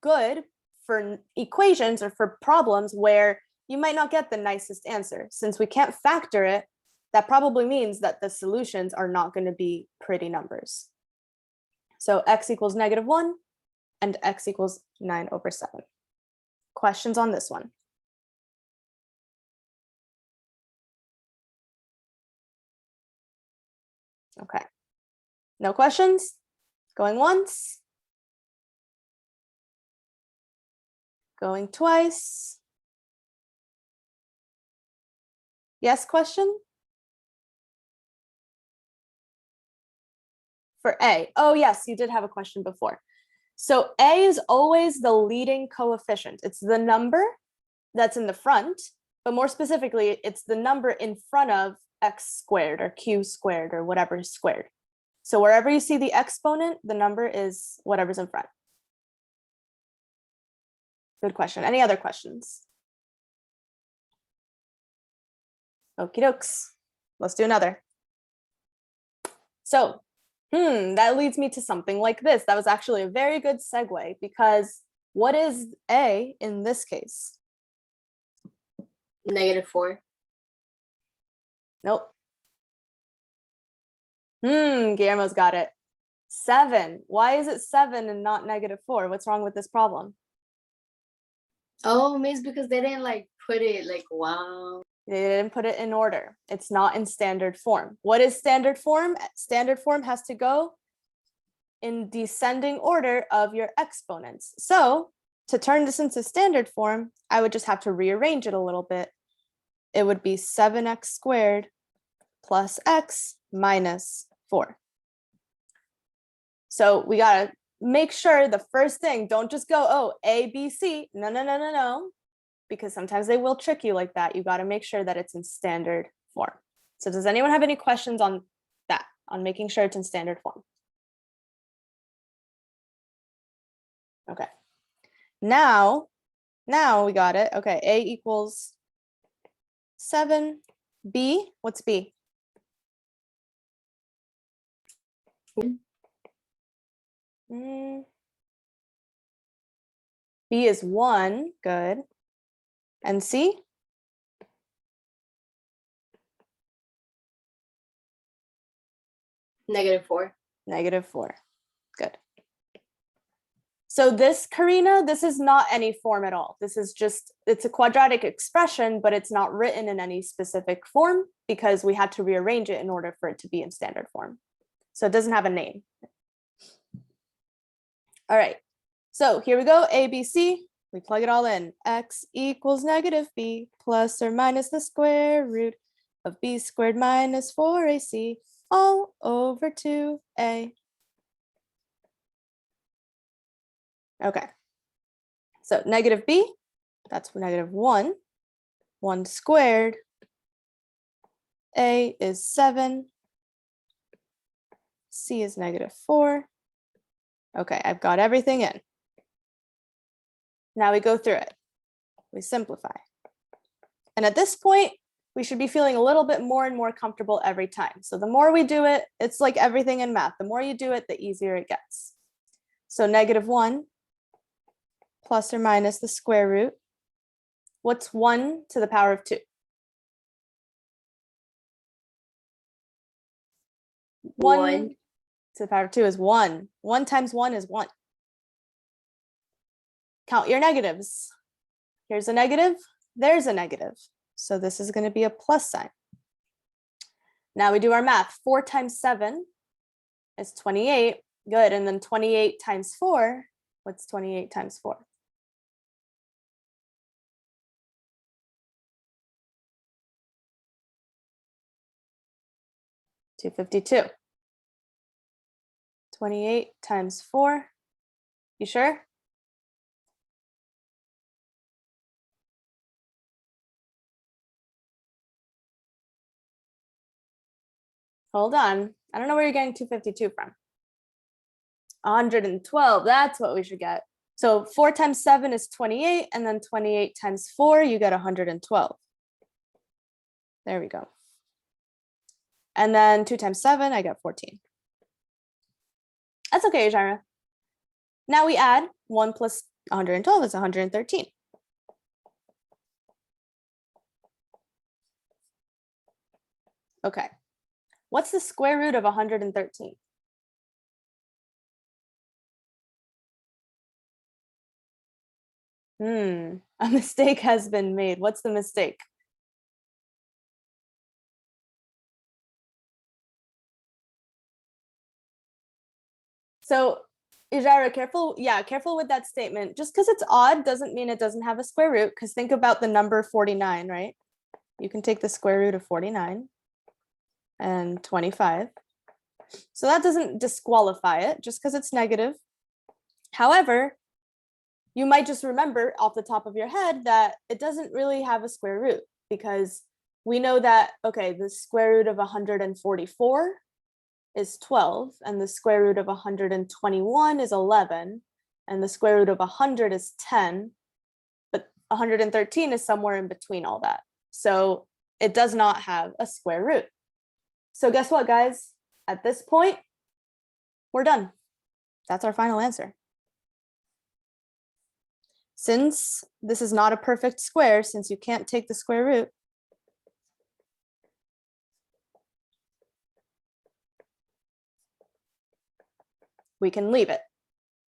good for equations or for problems where you might not get the nicest answer. Since we can't factor it, that probably means that the solutions are not going to be pretty numbers. So x equals negative 1 and x equals 9 over 7. Questions on this one? Okay. No questions? Going once? Going twice? Yes, question? For A. Oh, yes, you did have a question before. So A is always the leading coefficient. It's the number that's in the front, but more specifically, it's the number in front of x squared or q squared or whatever is squared. So wherever you see the exponent, the number is whatever's in front. Good question. Any other questions? Okie dokes. Let's do another. So, that leads me to something like this. That was actually a very good segue because what is A in this case? Negative 4. Nope. Guillermo's got it. 7. Why is it 7 and not negative 4? What's wrong with this problem? Oh, maybe it's because they didn't like put it like, wow. They didn't put it in order. It's not in standard form. What is standard form? Standard form has to go in descending order of your exponents. So to turn this into standard form, I would just have to rearrange it a little bit. It would be 7x squared plus x minus 4. So we gotta make sure the first thing, don't just go, oh, A, B, C. No. Because sometimes they will trick you like that. You gotta make sure that it's in standard form. So does anyone have any questions on that, on making sure it's in standard form? Okay. Now we got it. Okay, A equals 7. B, what's B? Mm. B is 1, good. And C? -4. -4, good. So this, Karina, this is not any form at all. This is just, it's a quadratic expression, but it's not written in any specific form because we had to rearrange it in order for it to be in standard form. So it doesn't have a name. All right, so here we go, A, B, C. We plug it all in. X equals -b plus or minus the square root of b squared minus 4ac all over 2a. Okay, so -b, that's -1. 1 squared. A is 7. C is -4. Okay, I've got everything in. Now we go through it. We simplify. And at this point, we should be feeling a little bit more and more comfortable every time. So the more we do it, it's like everything in math. The more you do it, the easier it gets. So -1 plus or minus the square root. What's 1 to the power of 2? 1 to the power of 2 is 1. 1 times 1 is 1. Count your negatives. Here's a negative, there's a negative. So this is going to be a plus sign. Now we do our math. 4 times 7 is 28. Good. And then 28 times 4. What's 28 times 4? $252. 28 times 4. You sure? Hold on. I don't know where you're getting 252 from. 112. That's what we should get. So 4 times 7 is 28, and then 28 times 4, you get 112. There we go. And then 2 times 7, I get 14. That's okay, Jaira. Now we add 1 plus 112 is 113. Okay. What's the square root of 113? A mistake has been made. What's the mistake? So, Ijara, careful. Yeah, careful with that statement. Just because it's odd doesn't mean it doesn't have a square root. Because think about the number 49, right? You can take the square root of 49 and 25. So that doesn't disqualify it just because it's negative. However, you might just remember off the top of your head that it doesn't really have a square root because we know that, okay, the square root of 144 is 12 and the square root of 121 is 11 and the square root of 100 is 10, but 113 is somewhere in between all that. So it does not have a square root. So guess what, guys? At this point, we're done. That's our final answer. Since this is not a perfect square, since you can't take the square root, we can leave it.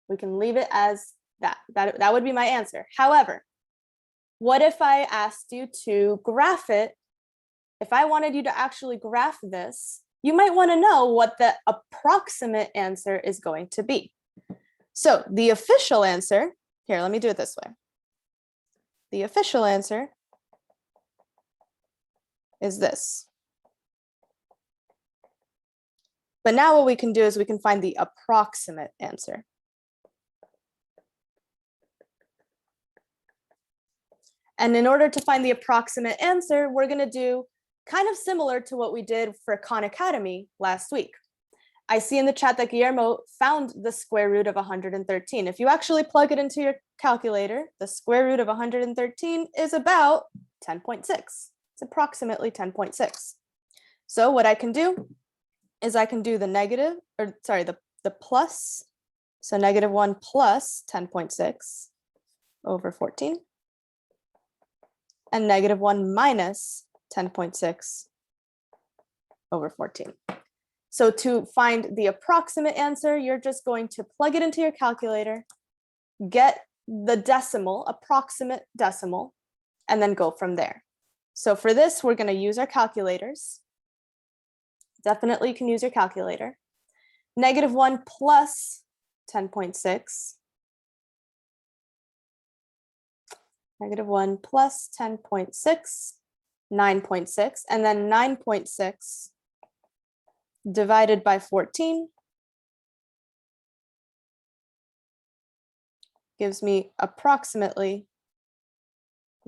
We can leave it as that. That would be my answer. However, what if I asked you to graph it? If I wanted you to actually graph this, you might want to know what the approximate answer is going to be. So the official answer, here, let me do it this way. The official answer is this. But now what we can do is we can find the approximate answer. And in order to find the approximate answer, we're going to do kind of similar to what we did for Khan Academy last week. I see in the chat that Guillermo found the square root of 113. If you actually plug it into your calculator, the square root of 113 is about 10.6. It's approximately 10.6. So what I can do is I can do the negative, or sorry, the plus. So -1 plus 10.6 over 14. And -1 minus 10.6 over 14. So to find the approximate answer, you're just going to plug it into your calculator, get the decimal, approximate decimal, and then go from there. So for this, we're going to use our calculators. Definitely can use your calculator. -1 plus 10.6. -1 plus 10.6, 9.6, and then 9.6 divided by 14 gives me approximately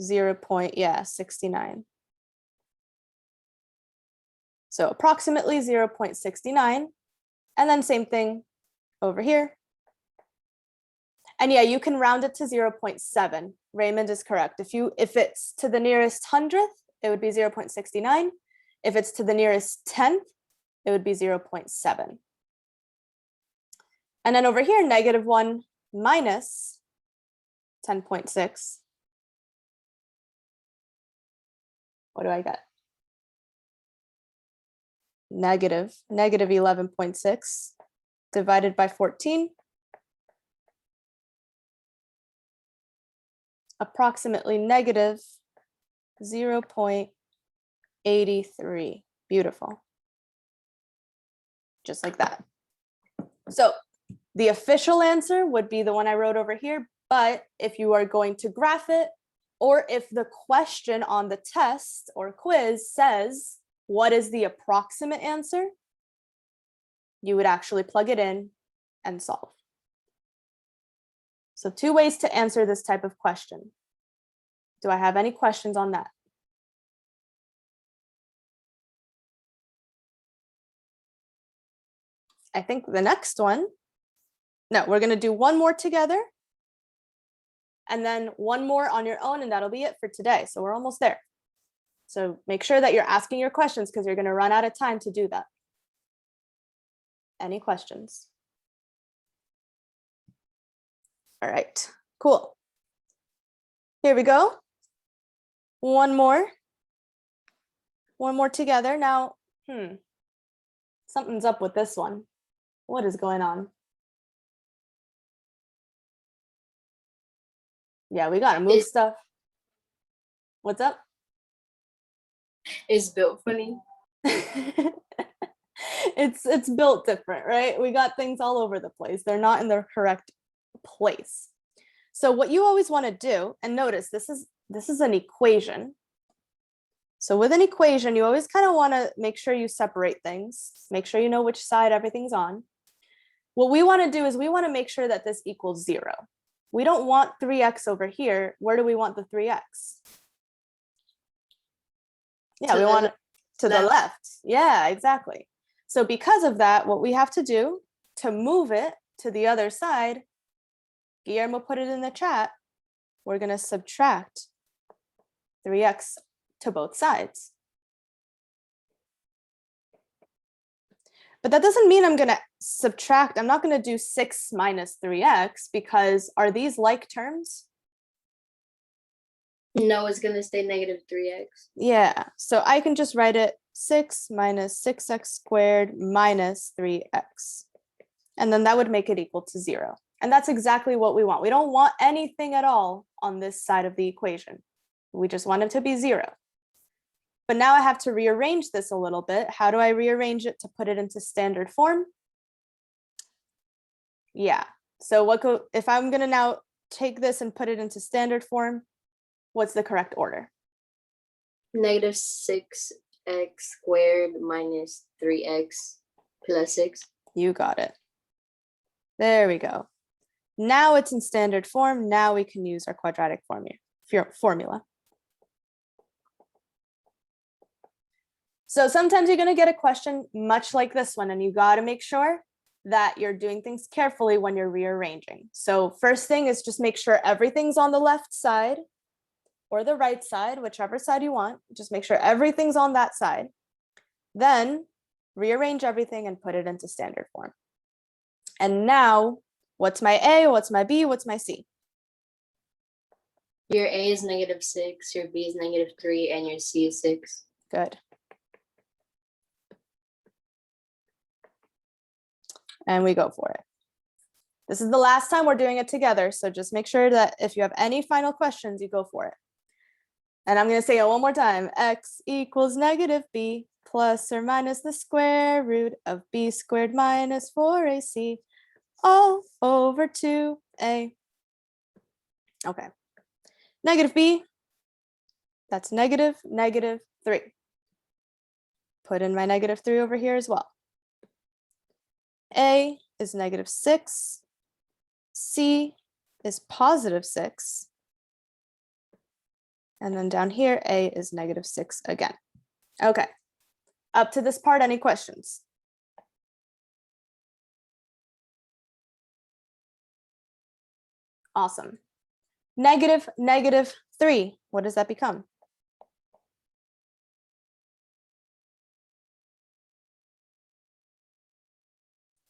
0.69. So approximately 0.69, and then same thing over here. And yeah, you can round it to 0.7. Raymond is correct. If it's to the nearest hundredth, it would be 0.69. If it's to the nearest tenth, it would be 0.7. And then over here, -1 minus 10.6. What do I get? Negative 11.6 divided by 14. Approximately negative 0.83. Beautiful. Just like that. So the official answer would be the one I wrote over here, but if you are going to graph it, or if the question on the test or quiz says, what is the approximate answer? You would actually plug it in and solve. So 2 ways to answer this type of question. Do I have any questions on that? I think the next one, no, we're going to do one more together and then one more on your own, and that'll be it for today. So we're almost there. So make sure that you're asking your questions because you're going to run out of time to do that. Any questions? All right, cool. Here we go. One more together. Now, something's up with this one. What is going on? Yeah, we gotta move stuff. What's up? It's built funny. It's built different, right? We got things all over the place. They're not in the correct place. So what you always want to do, and notice this is an equation. So with an equation, you always kind of want to make sure you separate things, make sure you know which side everything's on. What we want to do is we want to make sure that this equals 0. We don't want 3x over here. Where do we want the 3x? Yeah, we want it to the left. Yeah, exactly. So because of that, what we have to do to move it to the other side, Guillermo put it in the chat, we're going to subtract 3x to both sides. But that doesn't mean I'm going to subtract. I'm not going to do 6 minus 3x because are these like terms? No, it's going to stay -3x. Yeah, so I can just write it 6 minus 6x squared minus 3x. And then that would make it equal to 0. And that's exactly what we want. We don't want anything at all on this side of the equation. We just want it to be 0. But now I have to rearrange this a little bit. How do I rearrange it to put it into standard form? Yeah, so if I'm going to now take this and put it into standard form, what's the correct order? -6x squared minus 3x plus 6. You got it. There we go. Now it's in standard form. Now we can use our quadratic formula. So sometimes you're going to get a question much like this one, and you got to make sure that you're doing things carefully when you're rearranging. So first thing is just make sure everything's on the left side or the right side, whichever side you want. Just make sure everything's on that side. Then rearrange everything and put it into standard form. And now, what's my A, what's my B, what's my C? Your A is -6, your B is -3, and your C is 6. Good. And we go for it. This is the last time we're doing it together, so just make sure that if you have any final questions, you go for it. And I'm going to say it one more time. X equals -b plus or minus the square root of b squared minus 4ac all over 2a. Okay. -b, that's -3. Put in my -3 over here as well. A is -6. C is +6. And then down here, A is -6 again. Okay. Up to this part, any questions? Awesome. -3, what does that become?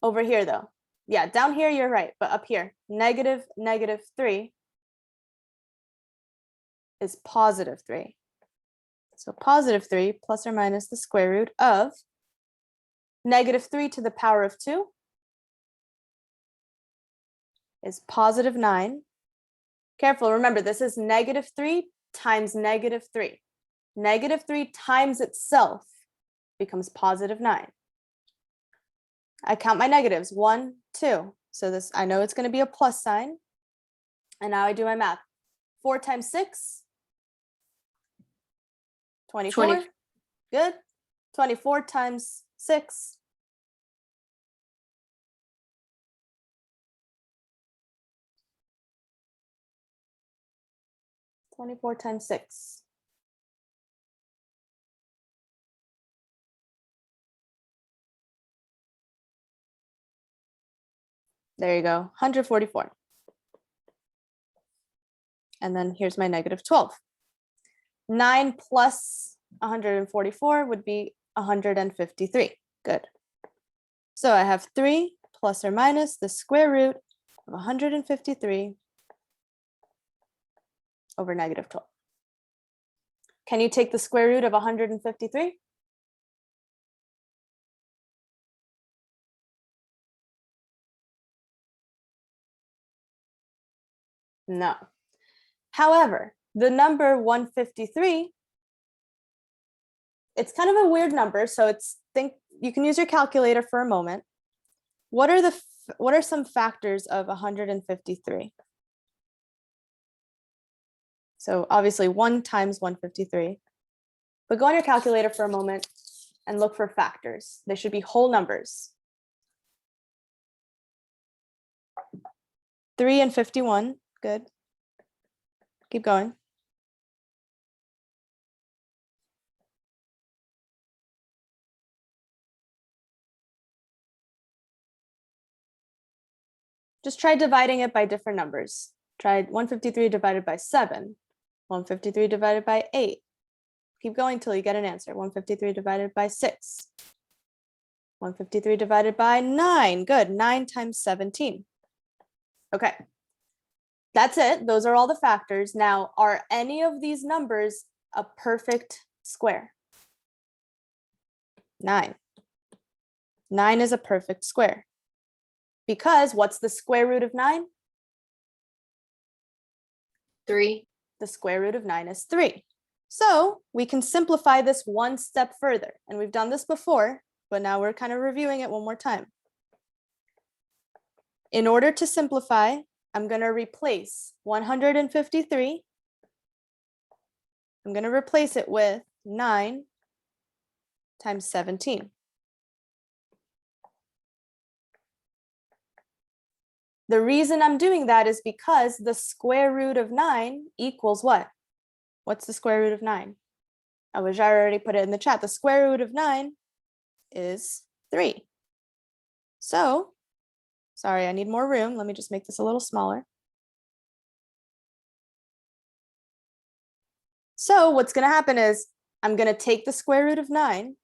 Over here though. Yeah, down here you're right, but up here, -3 is +3. So +3 plus or minus the square root of -3 to the power of 2 is +9. Careful, remember this is -3 times -3. -3 times itself becomes +9. I count my negatives, 1, 2. So this, I know it's going to be a plus sign. And now I do my math. 4 times 6, 24. 20. Good. 24 times 6. 24 times 6. There you go, 144. And then here's my -12. 9 plus 144 would be 153. Good. So I have 3 plus or minus the square root of 153 over -12. Can you take the square root of 153? No. However, the number 153, it's kind of a weird number, so you can use your calculator for a moment. What are some factors of 153? So obviously 1 times 153. But go on your calculator for a moment and look for factors. They should be whole numbers. 3 and 51, good. Keep going. Just try dividing it by different numbers. Try 153 divided by 7, 153 divided by 8. Keep going till you get an answer. 153 divided by 6. 153 divided by 9. Good. 9 times 17. Okay. That's it. Those are all the factors. Now, are any of these numbers a perfect square? 9. 9 is a perfect square. Because what's the square root of 9? 3. The square root of 9 is 3. So we can simplify this one step further. And we've done this before, but now we're kind of reviewing it one more time. In order to simplify, I'm going to replace 153. I'm going to replace it with 9 times 17. The reason I'm doing that is because the square root of 9 equals what? What's the square root of 9? I wish I already put it in the chat. The square root of 9 is 3. So, sorry, I need more room. Let me just make this a little smaller. So what's going to happen is I'm going to take the square root of 9.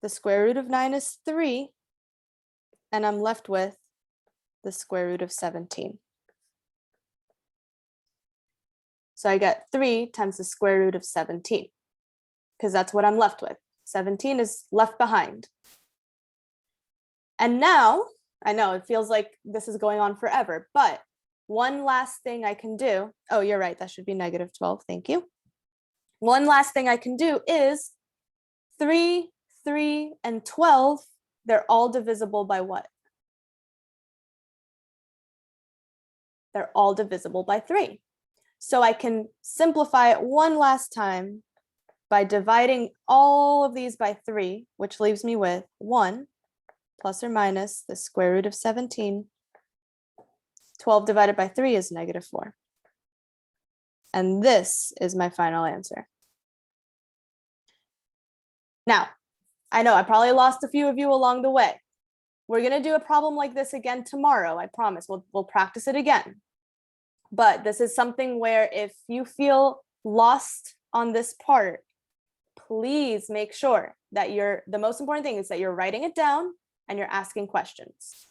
The square root of 9 is 3. And I'm left with the square root of 17. So I get 3 times the square root of 17, because that's what I'm left with. 17 is left behind. And now, I know it feels like this is going on forever, but one last thing I can do, oh, you're right, that should be negative 12, thank you. One last thing I can do is 3, 3, and 12, they're all divisible by what? They're all divisible by 3. So I can simplify it one last time by dividing all of these by 3, which leaves me with 1 plus or minus the square root of 17. 12 divided by 3 is negative 4. And this is my final answer. Now, I know I probably lost a few of you along the way. We're going to do a problem like this again tomorrow, I promise. We'll practice it again. But this is something where if you feel lost on this part, please make sure that the most important thing is that you're writing it down and you're asking questions.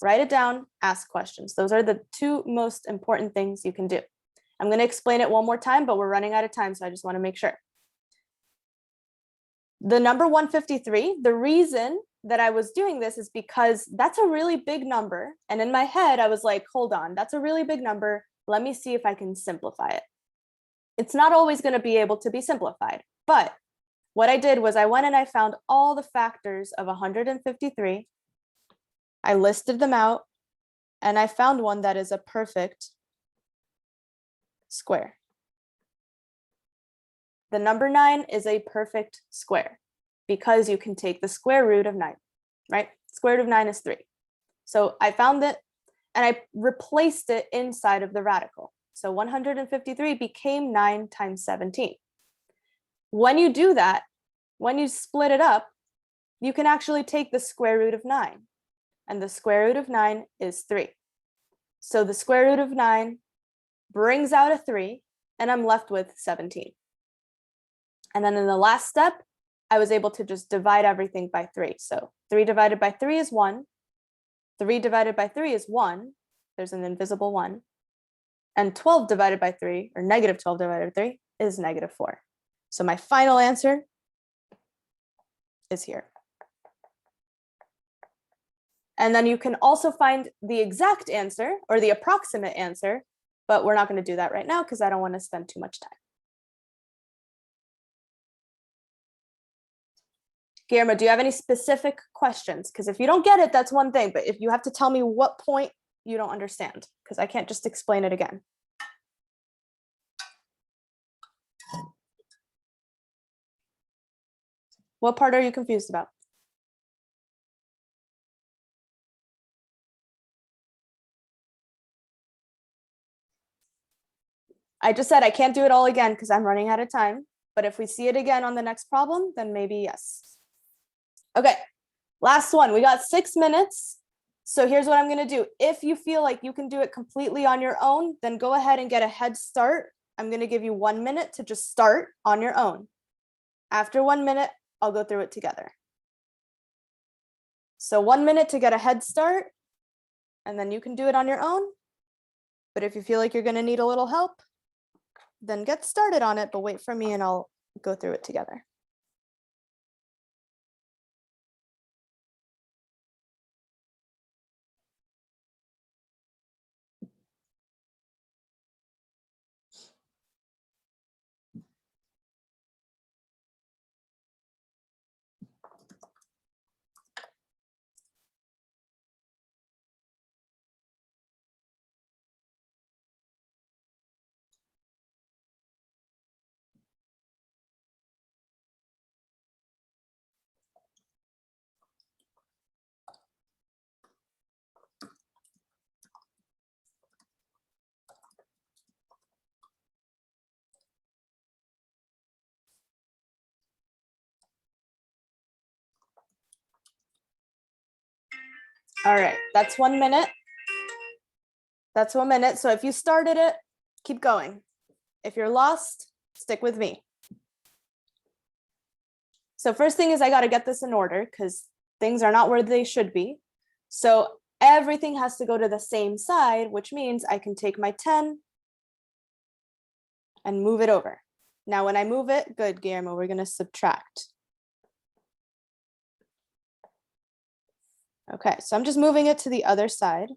Write it down, ask questions. Those are the 2 most important things you can do. I'm going to explain it one more time, but we're running out of time, so I just want to make sure. The number 153, the reason that I was doing this is because that's a really big number. And in my head, I was like, hold on, that's a really big number. Let me see if I can simplify it. It's not always going to be able to be simplified. But what I did was I went and I found all the factors of 153. I listed them out, and I found one that is a perfect square. The number 9 is a perfect square because you can take the square root of 9, right? Square root of 9 is 3. So I found it and I replaced it inside of the radical. So 153 became 9 times 17. When you do that, when you split it up, you can actually take the square root of 9. And the square root of 9 is 3. So the square root of 9 brings out a 3, and I'm left with 17. And then in the last step, I was able to just divide everything by 3. So 3 divided by 3 is 1. 3 divided by 3 is 1. There's an invisible 1. And 12 divided by 3, or negative 12 divided by 3, is negative 4. So my final answer is here. And then you can also find the exact answer or the approximate answer, but we're not going to do that right now because I don't want to spend too much time. Guillermo, do you have any specific questions? Because if you don't get it, that's one thing. But if you have to tell me what point you don't understand, because I can't just explain it again. What part are you confused about? I just said I can't do it all again because I'm running out of time. But if we see it again on the next problem, then maybe yes. Okay, last one. We got 6 minutes. So here's what I'm going to do. If you feel like you can do it completely on your own, then go ahead and get a head start. I'm going to give you 1 minute to just start on your own. After 1 minute, I'll go through it together. So 1 minute to get a head start, and then you can do it on your own. But if you feel like you're going to need a little help, then get started on it, but wait for me and I'll go through it together. All right, that's 1 minute. That's 1 minute. So if you started it, keep going. If you're lost, stick with me. So first thing is I got to get this in order because things are not where they should be. So everything has to go to the same side, which means I can take my 10 and move it over. Now, when I move it, good, Guillermo, we're going to subtract. Okay, so I'm just moving it to the other side.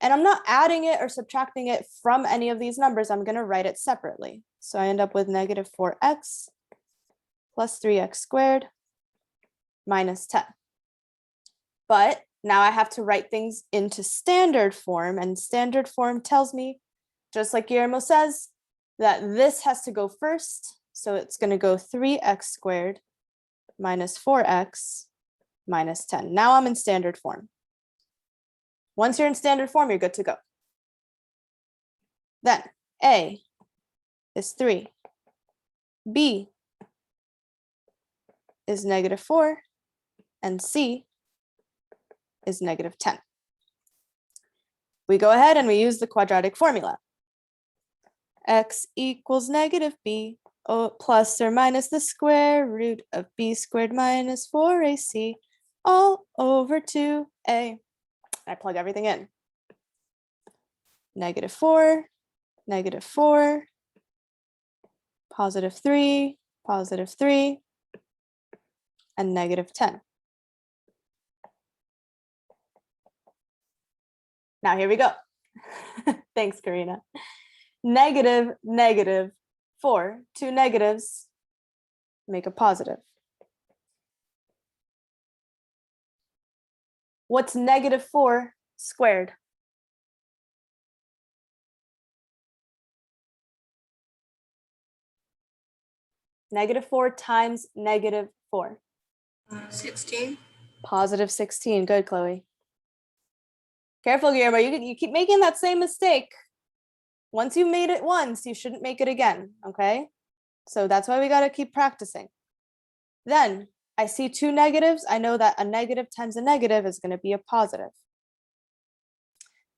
And I'm not adding it or subtracting it from any of these numbers. I'm going to write it separately. So I end up with negative 4x plus 3x squared minus 10. But now I have to write things into standard form, and standard form tells me, just like Guillermo says, that this has to go first. So it's going to go 3x squared minus 4x minus 10. Now I'm in standard form. Once you're in standard form, you're good to go. Then A is 3, B is negative 4, and C is negative 10. We go ahead and we use the quadratic formula. X equals negative B plus or minus the square root of B squared minus 4AC all over 2A. I plug everything in. Negative 4, positive 3, and negative 10. Now here we go. Thanks, Karina. Negative, negative, 4, 2 negatives make a positive. What's negative 4 squared? Negative 4 times negative 4. 16. Positive 16. Good, Chloe. Careful, Guillermo. You keep making that same mistake. Once you made it once, you shouldn't make it again, okay? So that's why we got to keep practicing. Then I see 2 negatives. I know that a negative times a negative is going to be a positive.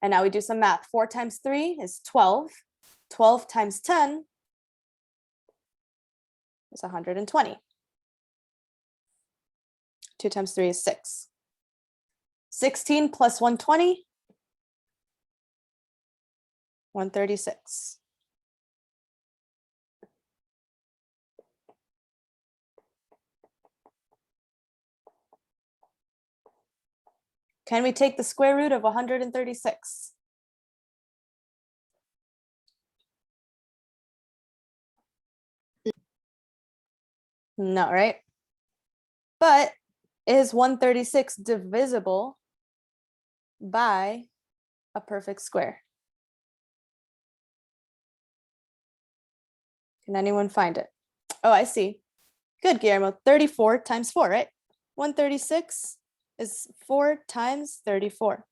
And now we do some math. 4 times 3 is 12. 12 times 10 is 120. 2 times 3 is 6. 16 plus 120, 136. Can we take the square root of 136? No, right? But is 136 divisible by a perfect square? Can anyone find it? Oh, I see. Good, Guillermo. 34 times 4, right? 136 is 4 times 34.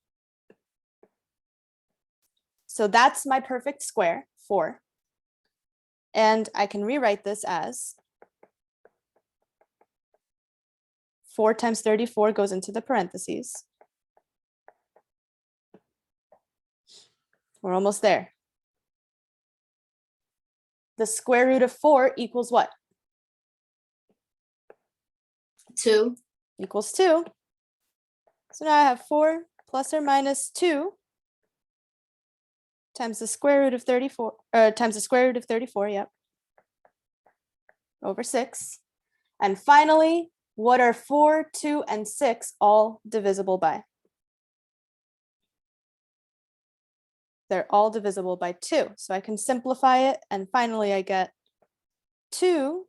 So that's my perfect square, 4. And I can rewrite this as 4 times 34 goes into the parentheses. We're almost there. The square root of 4 equals what? 2. Equals 2. So now I have 4 plus or minus 2 times the square root of 34, times the square root of 34, yep, over 6. And finally, what are 4, 2, and 6 all divisible by? They're all divisible by 2. So I can simplify it, and finally I get 2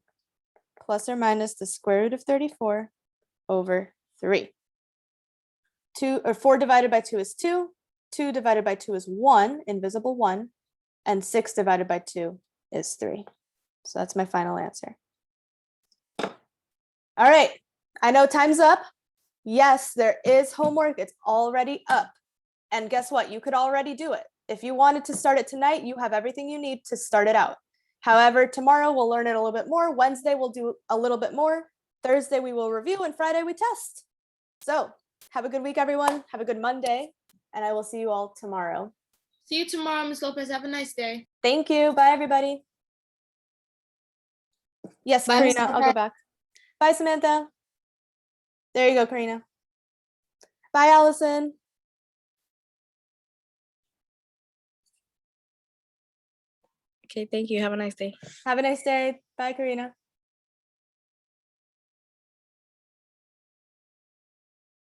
plus or minus the square root of 34 over 3. 4 divided by 2 is 2. 2 divided by 2 is 1, invisible 1. And 6 divided by 2 is 3. So that's my final answer. All right, I know time's up. Yes, there is homework. It's already up. And guess what? You could already do it. If you wanted to start it tonight, you have everything you need to start it out. However, tomorrow we'll learn it a little bit more. Wednesday we'll do a little bit more. Thursday we will review, and Friday we test. So Have a good week, everyone. Have a good Monday. And I will see you all tomorrow. See you tomorrow, Ms. Lopez. Have a nice day. Thank you. Bye, everybody. Yes, Bye, Karina, Mr. I'll go back. Bye, Samantha. There you go, Karina. Bye, Allison. Okay, thank you. Have a nice day. Have a nice day. Bye, Karina.